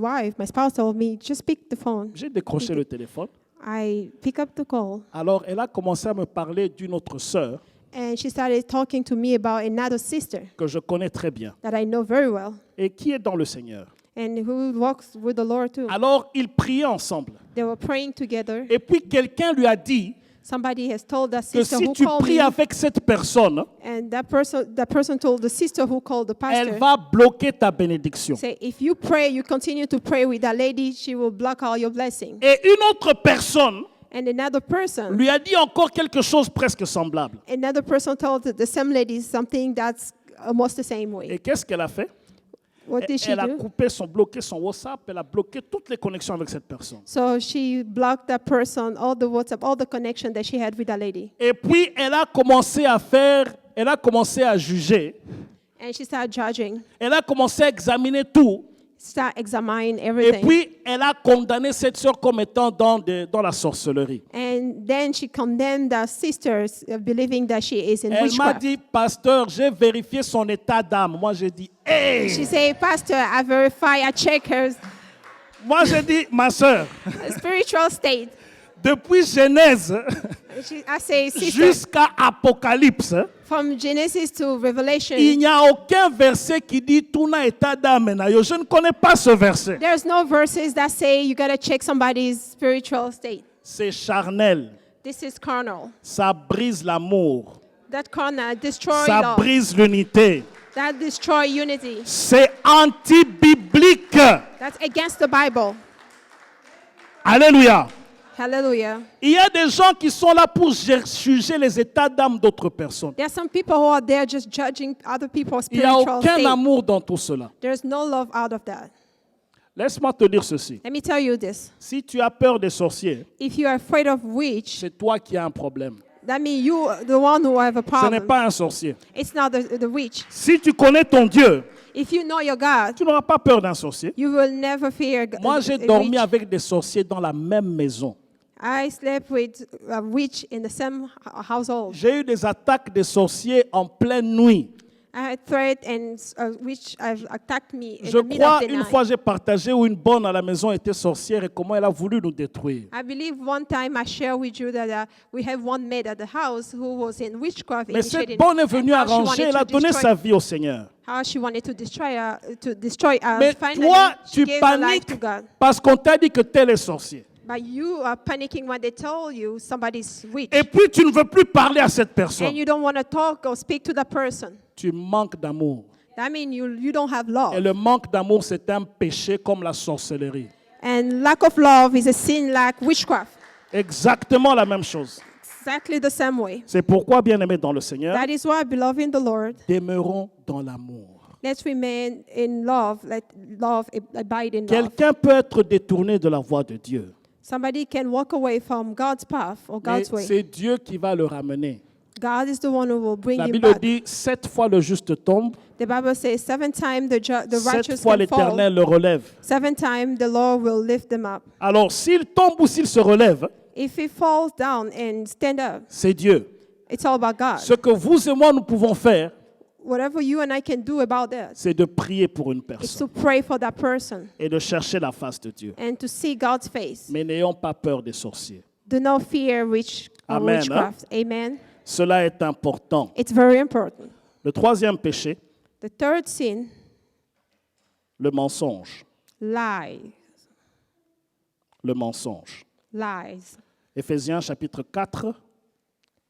spouse told me, just pick the phone. J'ai décroché le téléphone. I pick up the call, Alors elle a commencé à me parler d'une autre sœur and she started talking to me about another sister que je connais très bien that I know very well, et qui est dans le Seigneur. and who walks with the Lord too. Alors ils priaient ensemble. They were praying together. Et puis quelqu'un lui a dit Somebody has told that que sister si who tu called pries me, avec cette personne, and that person told the sister who called the elle pastor, va bloquer ta bénédiction. say, if you pray, you continue to pray with that lady, she will block all your blessing. Et une autre personne And another person lui a dit encore quelque chose presque semblable. told the same lady something that's almost the same way. Et qu'est-ce qu'elle a fait? What did she Elle a do? bloqué son WhatsApp, elle a bloqué toutes les connexions avec cette personne. So she blocked that person, all the WhatsApp, all the connection that she had with that lady. Et puis elle a commencé à juger, And she started judging, elle a commencé à examiner tout. start examining Et everything. puis elle a condamné cette sœur comme étant dans la sorcellerie. And then she condemned the sisters, believing that she is in Elle m'a witchcraft. dit, pasteur, j'ai vérifié son état d'âme. Moi j'ai dit, hey! She said, Pastor, I verify, I check her Moi j'ai dit, ma sœur, spiritual state. depuis Genèse I say, sister, jusqu'à Apocalypse, from Genesis to Revelation, il n'y a aucun verset qui dit Tuna état d'âme na yo. Je ne connais pas ce verset. there's no verses that say you got to check somebody's spiritual state. C'est charnel. This is carnal. Ça brise l'amour. That carnal destroy Ça love. brise l'unité. That destroy unity. C'est anti-biblique. That's against the Bible. Alléluia. Hallelujah. Il y a des gens qui sont là pour juger les états d'âme d'autres personnes. There are some people who are there just judging other people's Il n'y a spiritual aucun state. amour dans tout cela. There's no love out of that. Laisse-moi te dire ceci. Let me tell you this. Si tu as peur des sorciers, If you are afraid of witch, c'est toi qui as un problème. that means you are the one who have a Ce n'est problem. pas un sorcier. It's not the witch. Si tu connais ton Dieu, If you know your God, tu n'auras pas peur d'un sorcier. you will never fear Moi, j'ai a dormi witch. avec des sorciers dans la même maison. I slept with a witch in the same household. J'ai eu des attaques de sorciers en pleine nuit. I had threat and a witch have attacked me in Je the middle crois of the une night. fois j'ai partagé où une bonne à la maison était sorcière et comment elle a voulu nous détruire. I believe one time I shared with you that we have one maid at the house who was in witchcraft. Mais cette initiating, bonne est and venue how she arranger, wanted elle a to donné destroy- sa vie au Seigneur. How she wanted to destroy us. Mais Finally, toi, she tu gave her life paniques to God. parce qu'on t'a dit que tel est sorcier. But you are panicking when they told you somebody's witch. Et puis tu ne veux plus parler à cette personne. And you don't want to talk or speak to that person. Tu manques d'amour. That means you don't have love. Et le manque d'amour, c'est un péché comme la sorcellerie. And lack of love is a sin like witchcraft. Exactement la même chose. Exactly the same way. C'est pourquoi, bien-aimés dans le Seigneur, That is why, beloved in the Lord, demeurons dans l'amour. let's remain in love. Let love abide in love. Quelqu'un peut être détourné de la voie de Dieu. Somebody can walk away from God's path or Mais God's way. c'est Dieu qui va le ramener. God is the one who will bring La him Bible back. dit 7 fois le juste tombe, The Bible says 7 times the 7 righteous fois can fall. l'Éternel le relève. 7 times the Lord will lift them up. Alors, s'il tombe ou s'il se relève, If he falls down and stand up, c'est Dieu. it's all about God. Ce que vous et moi, nous pouvons faire, Whatever you and I can do about that c'est de prier pour une is personne to pray for that person et de chercher la face de Dieu. and to see God's face. Mais n'ayons pas peur des sorciers. Do not fear Amen, witchcraft. Amen. Cela est important. It's very important. Le troisième péché, The third sin, le mensonge. lies. Le mensonge. Lies. Éphésiens chapitre 4,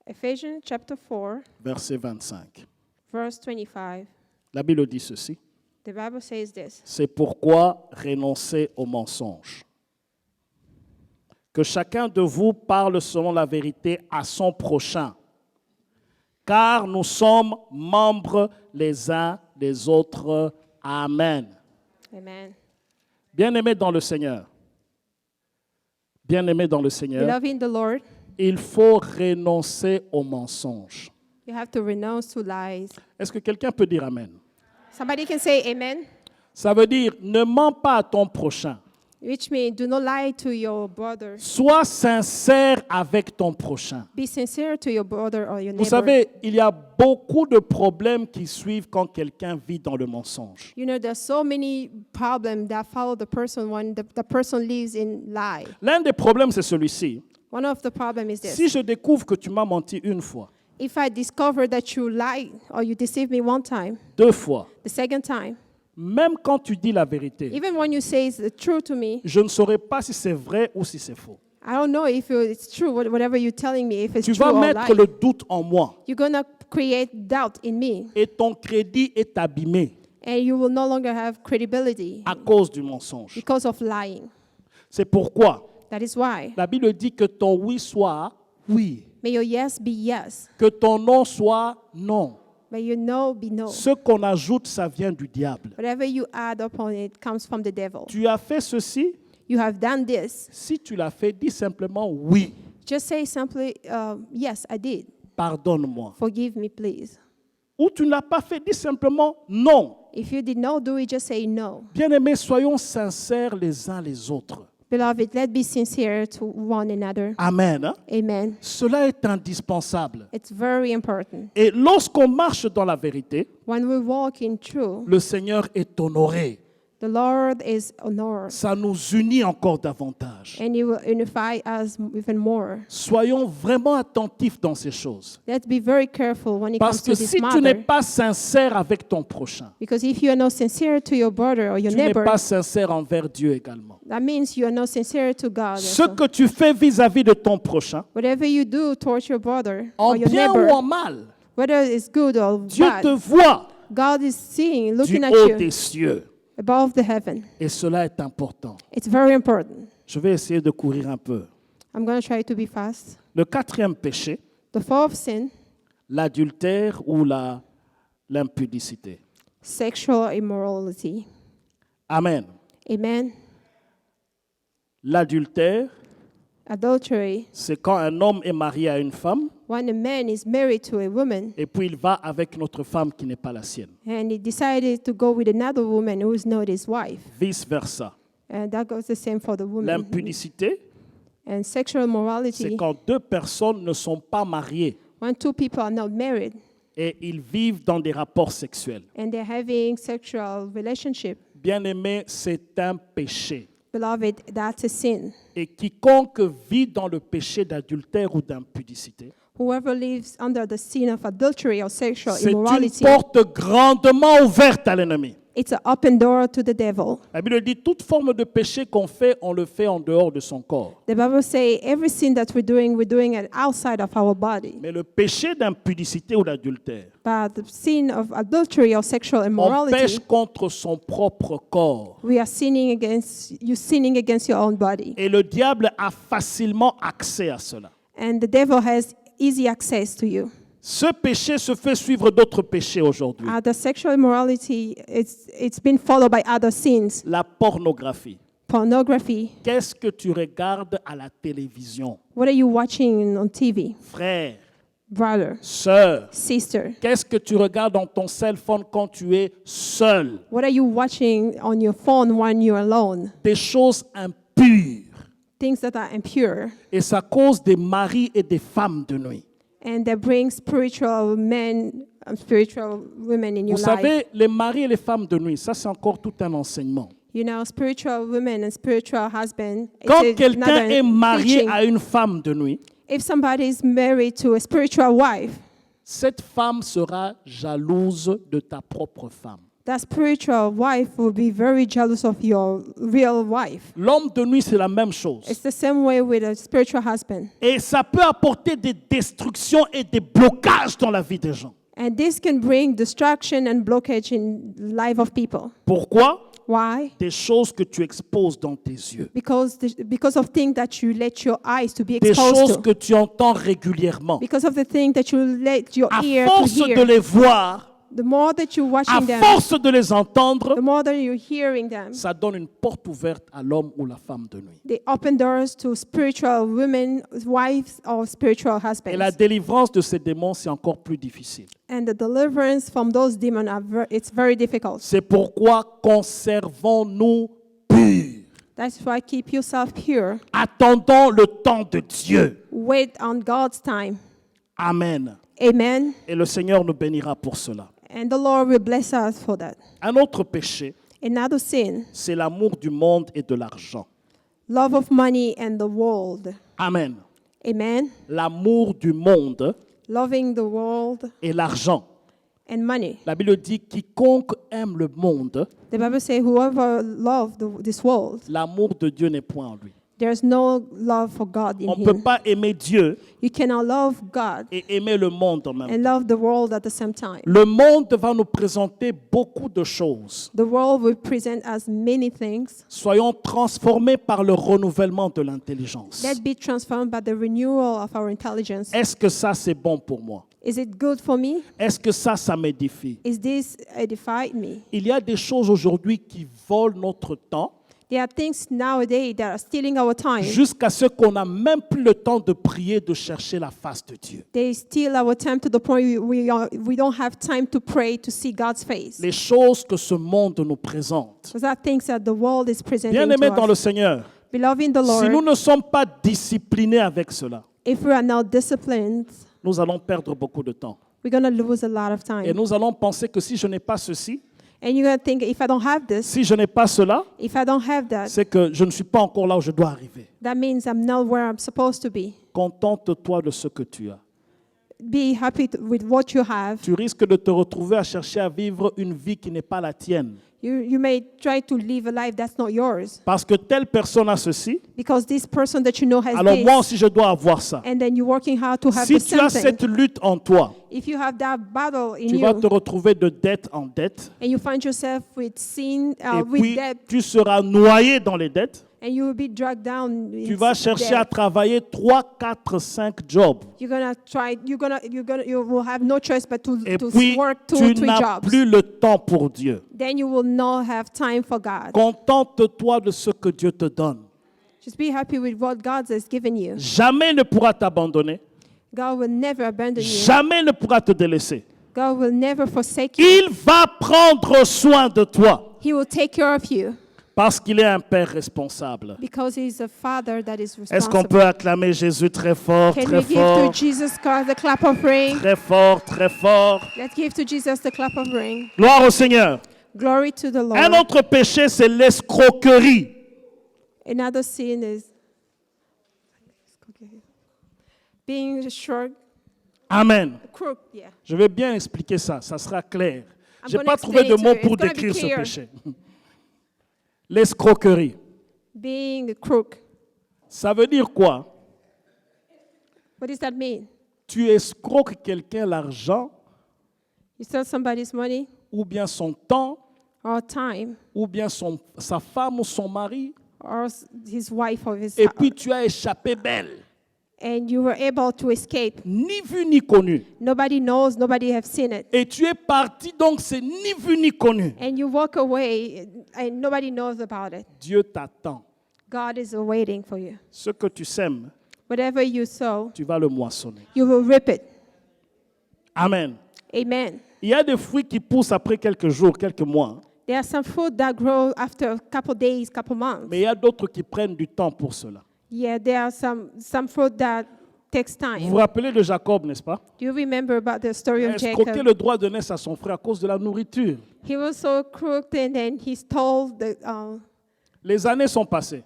Ephesians chapter 4, verset 25. verse 25. La Bible dit ceci. The Bible says this. C'est pourquoi renoncez au mensonge. Que chacun de vous parle selon la vérité à son prochain, car nous sommes membres les uns des autres. Amen. Amen. Bien-aimés dans le Seigneur, bien-aimés dans le Seigneur, Beloved in the Lord, il faut renoncer au mensonge. you have to renounce to lies. Est-ce que quelqu'un peut dire Amen? Somebody can say amen, Ça veut dire, ne mens pas à ton prochain. which means do not lie to your brother. Sois sincère avec ton prochain. Be sincere to your brother or your Vous neighbor. savez, il y a beaucoup de problèmes qui suivent quand quelqu'un vit dans le mensonge. You know, there's so many problems that follow the person when the person lives in lie. L'un des problèmes, c'est celui-ci. One of the problems is this. Si je découvre que tu m'as menti une fois, If I discover that you lied or you deceived me one time, 2 fois, the second time, même quand tu dis la vérité, even when you say the truth to me, je ne saurais pas si c'est vrai ou si c'est faux. I don't know if it's true, whatever you're telling me, if it's Tu true vas or mettre lie. le doute en moi You're going to create doubt in me, et ton crédit est abîmé and you will no longer have credibility à cause du mensonge. because of lying. C'est pourquoi That is why. la Bible dit que ton oui soit oui, May your yes be yes, que ton non soit non. may your no be no. Ce qu'on ajoute, ça vient du diable. Whatever you add upon it comes from the devil. Tu as fait ceci, You have done this. si tu l'as fait, dis simplement oui, Just say simply, yes, I did. pardonne-moi. Forgive me, please. Ou tu ne l'as pas fait, dis simplement non. If you did not do it, just say no. Bien-aimés, soyons sincères les uns les autres. Beloved, let's be sincere to one another. Amen. Hein? Amen. Cela est indispensable. It's very important. Et lorsqu'on marche dans la vérité, When we walk in truth, le Seigneur est honoré. the Lord is honored, Ça nous unit encore davantage. and He will unify us even more. Soyons vraiment attentifs dans ces choses. Let's be very careful when it Parce comes que to this si tu n'es matter. pas sincère avec ton prochain, Because if you are not sincere to your brother or your tu n'es neighbor, pas sincère envers Dieu également. that means you are not sincere to God. Ce also. que tu fais vis-à-vis de ton prochain, Whatever you do towards your brother en or your bien ou neighbor, en mal, whether it's good or Dieu te bad, voit God is seeing, du looking at haut you des cieux. above the heaven. Et cela est important. It's very important. Je vais essayer de courir un peu. I'm going to try to be fast. Le quatrième péché, The fourth sin, l'adultère ou l'impudicité. sexual immorality. Amen. Amen. L'adultère, Adultery, c'est quand un homme est marié à une femme when a man is married to a woman et puis il va avec notre femme qui n'est pas la sienne. and he decided to go with another woman who is not his wife. Vice-versa. And that goes the same for the woman. L'impudicité, And sexual c'est morality, quand deux personnes ne sont pas mariées when two people are not married et ils vivent dans des rapports sexuels. and they're having sexual relationship. Bien-aimé, c'est un péché. Beloved, that's a sin. Et quiconque vit dans le péché d'adultère ou d'impudicité, Whoever lives under the sin of adultery or sexual c'est une immorality, porte grandement ouverte à l'ennemi. it's an open door to the devil. La Bible dit, toute forme de péché qu'on fait, on le fait en dehors de son corps. The Bible says every sin that we're doing it outside of our body. Mais le péché d'impudicité ou d'adultère, But the sin of adultery or sexual on pêche immorality, contre son propre corps. we are sinning against your own body. Et le diable a facilement accès à cela. And the devil has easy access to you. Ce péché se fait suivre d'autres péchés aujourd'hui. The sexual immorality, it's been followed by other sins. La pornographie. Pornography. Qu'est-ce que tu regardes à la télévision? What are you watching on TV? Frère, brother, sœur, sister. qu'est-ce que tu regardes dans ton cell phone quand tu es seul? What are you watching on your phone when you're alone? Des choses impures. Things that are impure. Et ça cause des maris et des femmes de nuit. And that brings spiritual men and spiritual women in your Vous life. savez, les maris et les femmes de nuit, ça c'est encore tout un enseignement. You know, spiritual women and spiritual husband. Quand it's quelqu'un another est marié teaching. à une femme de nuit, If somebody is married to a spiritual wife, cette femme sera jalouse de ta propre femme. that spiritual wife will be very jealous of your real wife. L'homme de nuit, c'est la même chose. It's the same way with a spiritual husband. Et ça peut apporter des destructions et des blocages dans la vie des gens. And this can bring destruction and blockage in the life of people. Pourquoi? Why? Des choses que tu exposes dans tes yeux. Because of things that you let your eyes to be Des exposed choses to. que tu entends régulièrement. Because of the thing that you let your À ear to force de hear. les voir, The more that you're à watching them, force de les entendre, the more that you're hearing them, ça donne une porte ouverte à l'homme ou la femme de nuit. they open doors to spiritual women, wives, or spiritual Et la husbands. délivrance de ces démons, c'est encore plus difficile. And the deliverance from those demons, it's very difficult. C'est pourquoi conservons-nous purs. That's why keep yourself pure. Attendons le temps de Dieu. Wait on God's time. Amen. Amen. Et le Seigneur nous bénira pour cela. And the Lord will bless us for that. Un autre péché, Another sin, c'est l'amour du monde et de l'argent. love of money and the world. Amen. Amen. L'amour du monde Loving the world et l'argent. and money. La Bible dit quiconque aime le monde, The Bible says, whoever loves this world, l'amour de Dieu n'est point en lui. there's no love for God in On ne peut him. pas aimer Dieu You cannot love God et aimer le monde en même temps. and love the world at the same time. Le monde va nous présenter beaucoup de choses. The world will present us many things. Soyons transformés par le renouvellement de l'intelligence. Let's be transformed by the renewal of our intelligence. Est-ce que ça, c'est bon pour moi? Is it good for me? Est-ce que ça m'édifie? Is this edified me? Il y a des choses aujourd'hui qui volent notre temps There are things nowadays that are stealing our time. jusqu'à ce qu'on n'a même plus le temps de prier, de chercher la face de Dieu. They steal our time to the point we don't have time to pray to see God's face. Les choses que ce monde nous présente. Those are things that the world is presenting Bien-aimés to dans le us. Seigneur, Beloved in the si nous Lord, ne sommes pas disciplinés avec cela, if we are not disciplined, nous allons perdre beaucoup de temps. we're going to lose a lot of Et time. nous allons penser que si je n'ai pas ceci, And you're going to think, if I don't have this, si je n'ai pas cela, if I don't have that, c'est que je ne suis pas encore là où je dois arriver. that means I'm not where I'm supposed to be. Contente-toi de ce que tu as. Be happy with what you have. Tu risques de te retrouver à chercher à vivre une vie qui n'est pas la tienne. You may try to live a life that's not yours Parce que telle personne a ceci, because this person that you know has alors moi this, aussi je dois avoir ça. and then you're working hard to have Si the tu as same cette thing. lutte en toi, If you have that battle in tu vas you te retrouver de dette en dette. and you find yourself with sin, Et with puis, debt, tu seras noyé dans les dettes. and you will be dragged down. Tu vas chercher à travailler 3, 4, 5 jobs. You're gonna try. You will have no choice but Et to puis, work 2 tu or 3 n'as jobs. plus le temps pour Dieu. Then you will not have time for God. Contente-toi de ce que Dieu te donne. Just be happy with what God has given you. Jamais ne pourra t'abandonner. God will never abandon you. Jamais ne pourra te délaisser. God will never forsake you. Il va prendre soin de toi He will take care of you parce qu'il est un Père responsable. because He's a Father that is Est-ce qu'on responsible. peut acclamer Jésus très fort, Can très we give to fort, Jesus Christ the clap of ring? très fort, très fort? Let's give to Jesus the clap of ring. Gloire au Seigneur. Glory to the Lord. Un autre péché, c'est l'escroquerie. Another sin is being short, Amen. crook. Yeah. Je vais bien expliquer ça, ça sera clair. I'm Je n'ai gonna pas trouvé de explain it mots to you. pour It's gonna be décrire ce clear. péché. L'escroquerie. Being a crook. Ça veut dire quoi? What does that mean? Tu escroques quelqu'un l'argent, You steal somebody's money ou bien son temps, or time ou bien sa femme ou son mari, or his wife or his et puis tu as échappé belle. and you were able to escape. Ni vu ni connu. Nobody knows, nobody have seen it. Et tu es parti, donc c'est ni vu ni connu. And you walk away and nobody knows about it. Dieu t'attend. God is waiting for you. Ce que tu sèmes, Whatever you sow, tu vas le moissonner. you will reap it. Amen. Amen. Il y a des fruits qui poussent après quelques jours, quelques mois. There are some fruit that grow after a couple days, couple months. Mais il y a d'autres qui prennent du temps pour cela. Yeah, there are some fruit that takes Vous vous time. rappelez de Jacob, n'est-ce pas? Do you remember about the story Il a of escroqué Jacob? le droit de naissance à son frère à cause de la nourriture. He was so crooked, and then he stole the Les années sont passées.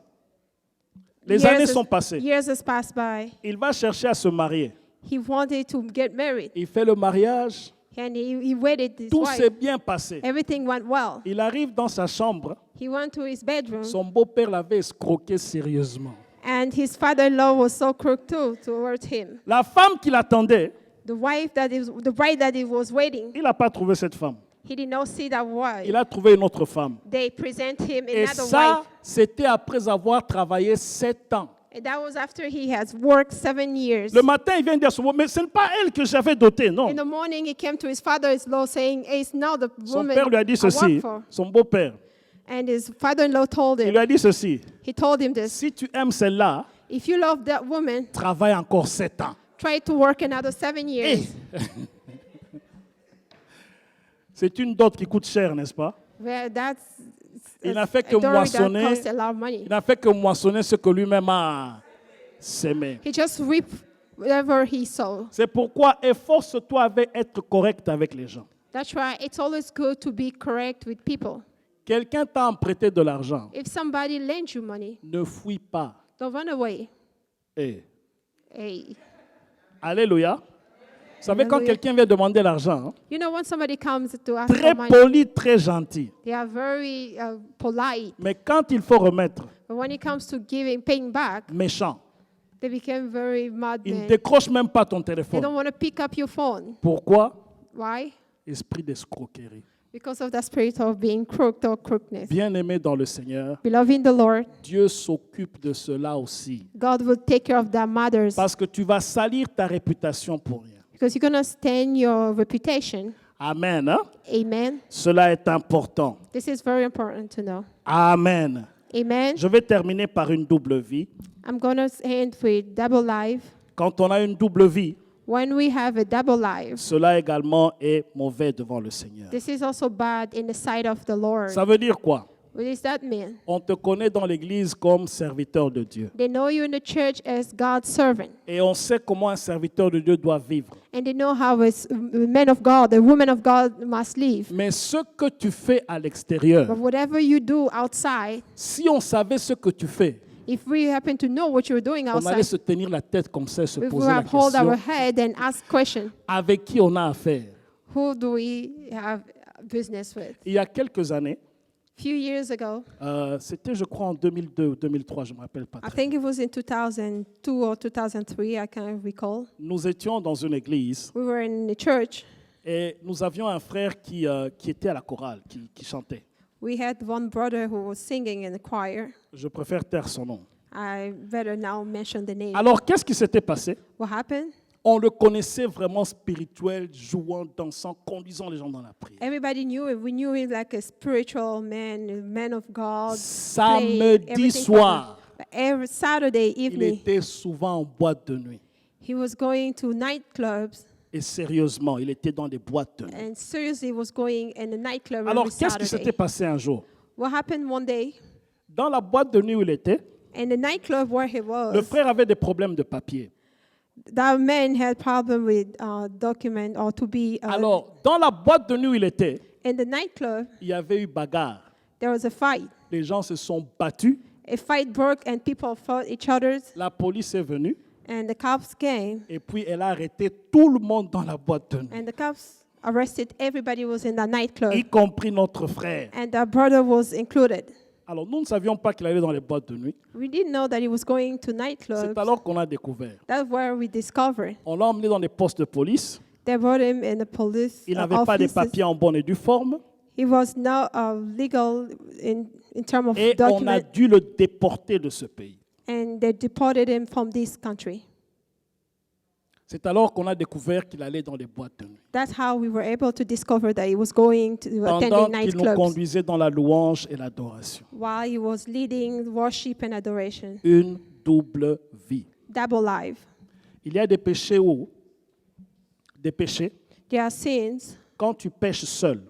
Les années sont passées. years has passed by. Il va chercher à se marier. He wanted to get married, Il fait le mariage. and he wedded his Tout s'est wife. bien passé. Everything went well. Il arrive dans sa chambre. He went to his bedroom, Son beau-père l'avait escroqué sérieusement. and his father-in-law was so crooked too towards him. La femme qui l'attendait, The bride that he was waiting, il n'a pas trouvé cette femme. he did not see that wife. Il a trouvé une autre femme. They present him Et another ça, wife, c'était après avoir travaillé 7 ans. and that was after he has worked 7 years. Le matin, il vient dire à son beau, mais ce n'est pas elle que j'avais dotée, non. In the morning, he came to his father-in-law saying, "It's now the Son woman père lui a dit I work ceci, for." son beau-père. And his father-in-law told Il him, lui a dit ceci, he told him this: si tu aimes celle-là, if you love that woman, travaille encore 7 ans. try to work another 7 years. C'est une dot qui coûte cher, n'est-ce pas? Well, that's Il n'a fait que a dowry that moissonner. costs a lot of money. Il n'a fait que moissonner ce que lui-même a sémé. He just reaped whatever he sowed. C'est pourquoi efforce-toi d'être correct avec les gens. That's why it's always good to be correct with people. Quelqu'un t'a emprunté de l'argent, If somebody lends you money, ne fuis pas. don't run away. Eh, Hey. Alléluia. Vous savez, quand Alléluia. quelqu'un vient demander l'argent, hein, You know, when somebody comes to ask très for money, poli, très gentil. they are very polite. Mais quand il faut remettre, But when it comes to paying back, méchant. they become very Il ne madmen. décroche même pas ton They téléphone. don't want to pick up your phone. Pourquoi? Why? Esprit d'escroquerie. Because of the spirit of being crooked or crookedness. Bien-aimé dans le Seigneur, Beloved in the Lord, Dieu s'occupe de cela aussi. God will take care of the matters, Parce que tu vas salir ta réputation pour rien. because you're going to stain your reputation. Amen. Hein? Amen. Cela est important. This is very important to know. Amen. Amen. Je vais terminer par une double vie. I'm going to end with double life. Quand on a une double vie, When we have a double life, cela également est mauvais devant le Seigneur. this is also bad in the sight of the Lord. Ça veut dire quoi? What does that mean? On te connaît dans l'Église comme serviteur de Dieu. They know you in the church as God's servant, Et on sait comment un serviteur de Dieu doit vivre. and they know how a man of God, a woman of God must live. Mais ce que tu fais à l'extérieur, But whatever you do outside, si on savait ce que tu fais, if we happen to know what you're doing on allait outside, se tenir la tête comme ça et se we will poser la have hold our question, head and ask question, avec qui on a affaire? who do we have business with? Il y a quelques années, Few years ago, c'était je crois en 2002 ou 2003, je ne me rappelle pas I très bien. think it was in 2002 or 2003, I can't recall. Nous étions dans une église We were in the church. et nous avions un frère qui était à la chorale, qui chantait. We had one brother who was singing in the choir. Je préfère taire son nom. I better now mention the name. Alors, qu'est-ce qui s'était passé? What happened? On le connaissait vraiment spirituel, jouant, dansant, conduisant les gens dans la prière. Everybody knew him. We knew him like a spiritual man, a man of God. Samedi played everything for soir, God. But every Saturday il evening, était souvent en boîte de nuit. he was going to nightclubs, Et sérieusement, il était dans des boîtes de nuit. and seriously was going in the nightclub Alors, every qu'est-ce qui s'était Saturday. passé un jour? What happened one day? Dans la boîte de nuit où il était, In the nightclub where he le was, frère avait des problèmes de papier. that man had problem with document or to be Alors, dans la boîte de nuit où il était, in the nightclub. il y avait eu bagarre. There was a fight. Les gens se sont battus. A fight broke and people fought each other, La police est venue. and the cops came, Et puis, elle a arrêté tout le monde dans la boîte de nuit, and the cops arrested everybody who was in the nightclub, y compris notre frère. and our brother was included. Alors, nous ne savions pas qu'il allait dans les boîtes de nuit. We didn't know that he was going to nightclubs. C'est alors qu'on a découvert. That's where we discovered. On l'a emmené dans les postes de police. They brought him in the police Il n'avait pas de office. papiers en bonne et due forme. He was not legal in terms of Et on a document, dû le déporter de ce pays. and they deported him from this country. C'est alors qu'on a découvert qu'il allait dans les boîtes de nuit. That's how we were able to discover that he was going to Pendant attending qu'il nous nightclubs conduisait dans la louange et l'adoration. while he was leading worship and adoration. Une double vie. Double life. Il y a des péchés où, des péchés There are sins. Quand tu pêches seul,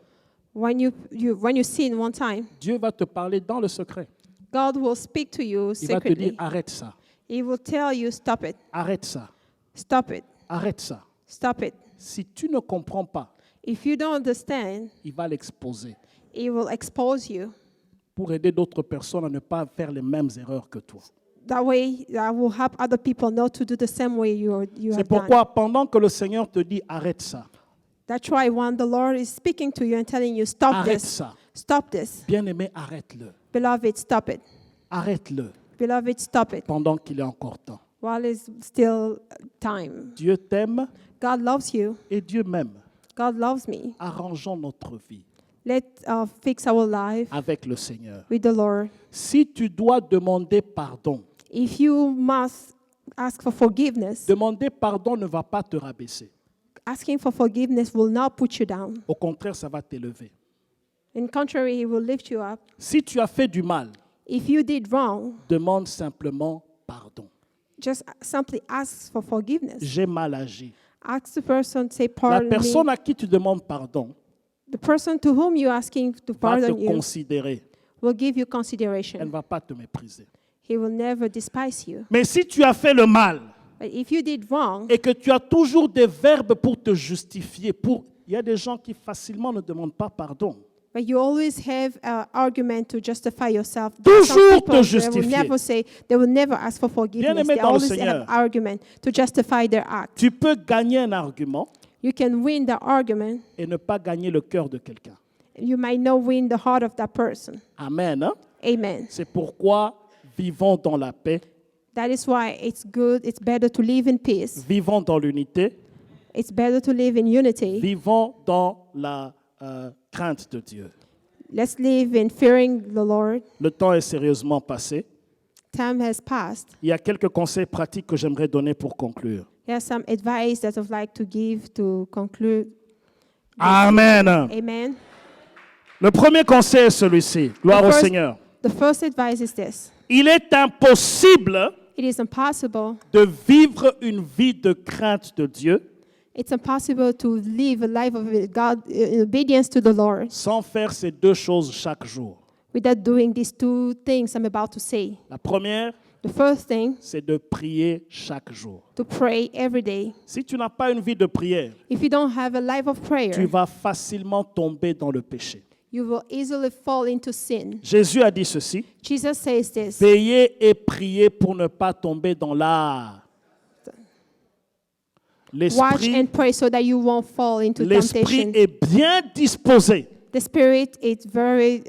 When you sin one time, Dieu va te parler dans le secret. God will speak to you Il va te dire, secretly. arrête ça, He will tell you, stop it, arrête ça, stop it, arrête ça. stop it. Si tu ne comprends pas, If you don't understand, il va l'exposer He will expose you. pour aider d'autres personnes à ne pas faire les mêmes erreurs que toi. That way, that will help other people not to do the same way you C'est have done. pourquoi pendant que le Seigneur te dit, arrête ça, That's why when the Lord is speaking to you and telling you, stop arrête this, ça, stop this, bien-aimé, arrête-le, beloved, stop it. arrête-le Beloved, stop it pendant qu'il est encore temps. while it's still time. Dieu t'aime God loves you. et Dieu m'aime. God loves me. Arrangeons notre vie Let's fix our life avec le Seigneur. with the Lord. Si tu dois demander pardon, If you must ask for forgiveness, demander pardon ne va pas te rabaisser. asking for forgiveness will not put you down. Au contraire, ça va t'élever. In contrary, He will lift you up. Si tu as fait du mal, If you did wrong, demande simplement pardon. just simply ask for forgiveness. J'ai mal agi. Ask the person, say, La pardon personne me. à qui tu demandes pardon The person to whom you're asking to va te pardon you considérer. will give you Elle ne consideration. va pas te mépriser. He will never despise you. Mais si tu as fait le mal But if you did wrong, et que tu as toujours des verbes pour te justifier, il y a des gens qui facilement ne demandent pas pardon. but you always have an argument to justify yourself. Toujours Some people, te they justifier. they will never ask for forgiveness. Bien-aimé They dans le always Seigneur. have argument to justify their act. Tu peux gagner un argument You can win the argument. et ne pas gagner le cœur de quelqu'un. You might not win the heart of that person. Amen. Hein? Amen. C'est pourquoi vivons dans la paix, That is why it's better to live in peace. vivons dans l'unité, It's better to live in unity. vivons dans la crainte de Dieu. Let's live in fearing the Lord. Le temps est sérieusement passé. Time has passed. Il y a quelques conseils pratiques que j'aimerais donner pour conclure. There's some advice that I'd like to give to conclude. Amen. Amen. Le premier conseil est celui-ci. Gloire The au first- Seigneur. The first advice is this. Il est impossible It is impossible. de vivre une vie de crainte de Dieu It's impossible to live a life of God in obedience to the Lord sans faire ces deux choses chaque jour. without doing these two things I'm about to say. La première, The first thing, c'est de prier chaque jour. to pray every day. Si tu n'as pas une vie de prière, If you don't have a life of tu prayer, vas facilement tomber dans le péché. you will easily fall into sin. Jésus a dit ceci, Jesus says this. veillez et priez pour ne pas tomber dans l'art. Watch and pray so that you won't fall into L'esprit temptation. est bien disposé, The spirit is very,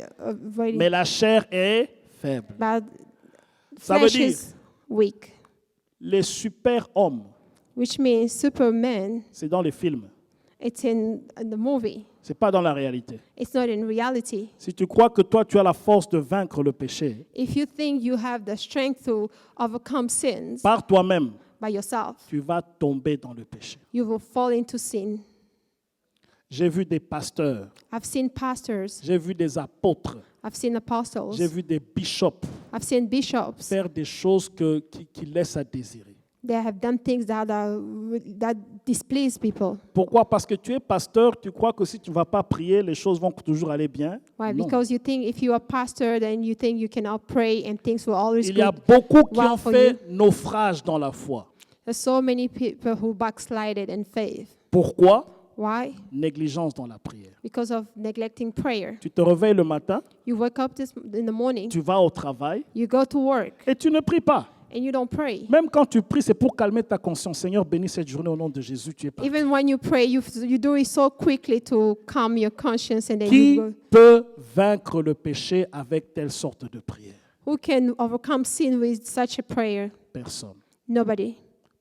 mais la chair est faible. but Ça veut flesh dire, is weak, les super-hommes, which means Superman. c'est dans les films, It's in the movie. c'est pas dans la réalité. It's not in reality. Si tu crois que toi, tu as la force de vaincre le péché, If you think you have the strength to overcome sins par toi-même, by yourself, tu vas tomber dans le péché. you will fall into sin. J'ai vu des pasteurs, I've seen pastors, j'ai vu des apôtres, I've seen apostles, j'ai vu des bishops I've seen bishops. faire des choses qui laissent à désirer. They have done things that displease people. Pourquoi? Parce que tu es pasteur, tu crois que si tu ne vas pas prier, les choses vont toujours aller bien? Why? Non. Because you think if you are a pastor, then you think you cannot pray and things will always Il y a go. beaucoup qui well ont for fait you. naufrage dans la foi. There's so many people who backslided in faith. Pourquoi? Why? Négligence dans la prière. Because of neglecting prayer. Tu te réveilles le matin, You wake up in the morning, tu vas au travail you go to work, et tu ne pries pas. and you don't pray. Même quand tu pries, c'est pour calmer ta conscience. Seigneur, bénis cette journée au nom de Jésus, tu es parti. Even when you pray, you do it so quickly to calm your conscience, and then Qui you go. peut vaincre le péché avec telle sorte de prière? Who can overcome sin with such a prayer? Personne. Nobody.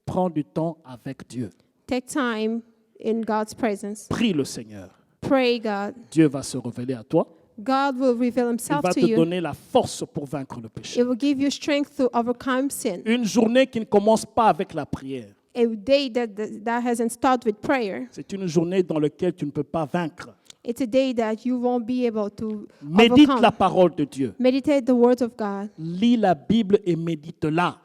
Prends du temps avec Dieu. Take time in God's presence. Prie le Seigneur. Pray God. Dieu va se révéler à toi. God will reveal Il himself va to te you. donner la force pour vaincre le péché. It will give you strength to overcome sin. Une journée qui ne commence pas avec la prière, A day that hasn't started with prayer, c'est une journée dans laquelle tu ne peux pas vaincre. it's a day that you won't be able to Médite overcome. la parole de Dieu. Meditate the words of God. Lis la Bible et médite-la.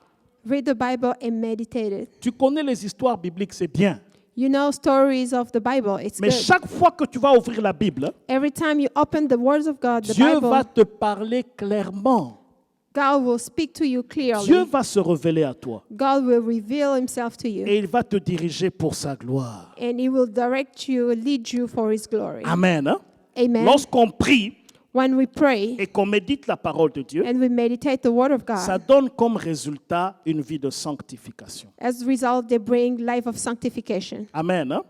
Read the Bible and meditate it. Tu connais les histoires bibliques, c'est bien. You know stories of the Bible. It's Mais good. chaque fois que tu vas ouvrir la Bible, Every time you open the words of God, the Dieu Bible, va te parler clairement. God will speak to you Dieu clearly. va se révéler à toi. God will reveal himself to you. Et il va te diriger pour sa gloire. And he will direct you, lead you for his glory. Amen. Hein? Amen. Lorsqu'on prie When we pray et qu'on médite la parole de Dieu, and we meditate the word of ça God, donne comme résultat une vie de sanctification. as a result, they bring life of sanctification. Amen. Hein?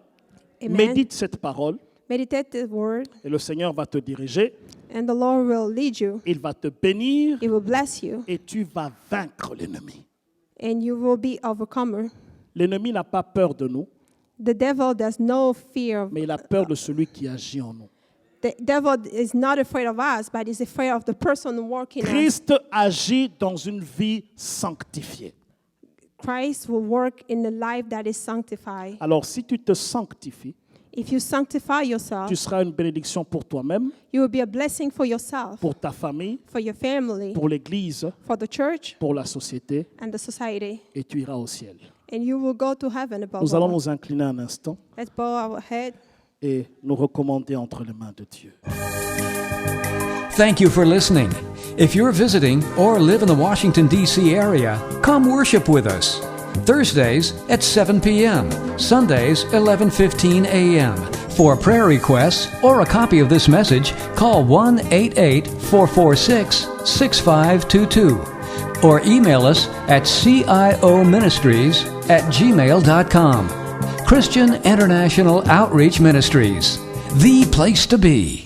Amen. Médite cette parole Meditate the word, et le Seigneur va te diriger, and the Lord will lead you. il va te bénir He will bless you, et tu vas vaincre l'ennemi. and you will be overcomer. L'ennemi n'a pas peur de nous, The devil does no fear of mais il a peur de celui qui agit en nous. the devil is not afraid of us, but is afraid of the person working us. Christ agit dans une vie sanctifiée. Christ will work in a life that is sanctified. Alors si tu te sanctifies, If you sanctify yourself, tu seras une bénédiction pour toi-même, you will be a blessing for yourself, pour ta famille, for your family, pour l'Église, for the church, pour la société, and the society. et tu iras au ciel. And you will go to heaven above Nous allons all. nous incliner un instant Let's bow our head. et nous recommander entre les mains de Dieu. Thank you for listening. If you're visiting or live in the Washington, D.C. area, come worship with us. Thursdays at 7 p.m., Sundays 11:15 a.m. For prayer requests or a copy of this message, call 1-88-446-6522 or email us at cioministries@gmail.com. Christian International Outreach Ministries, the place to be.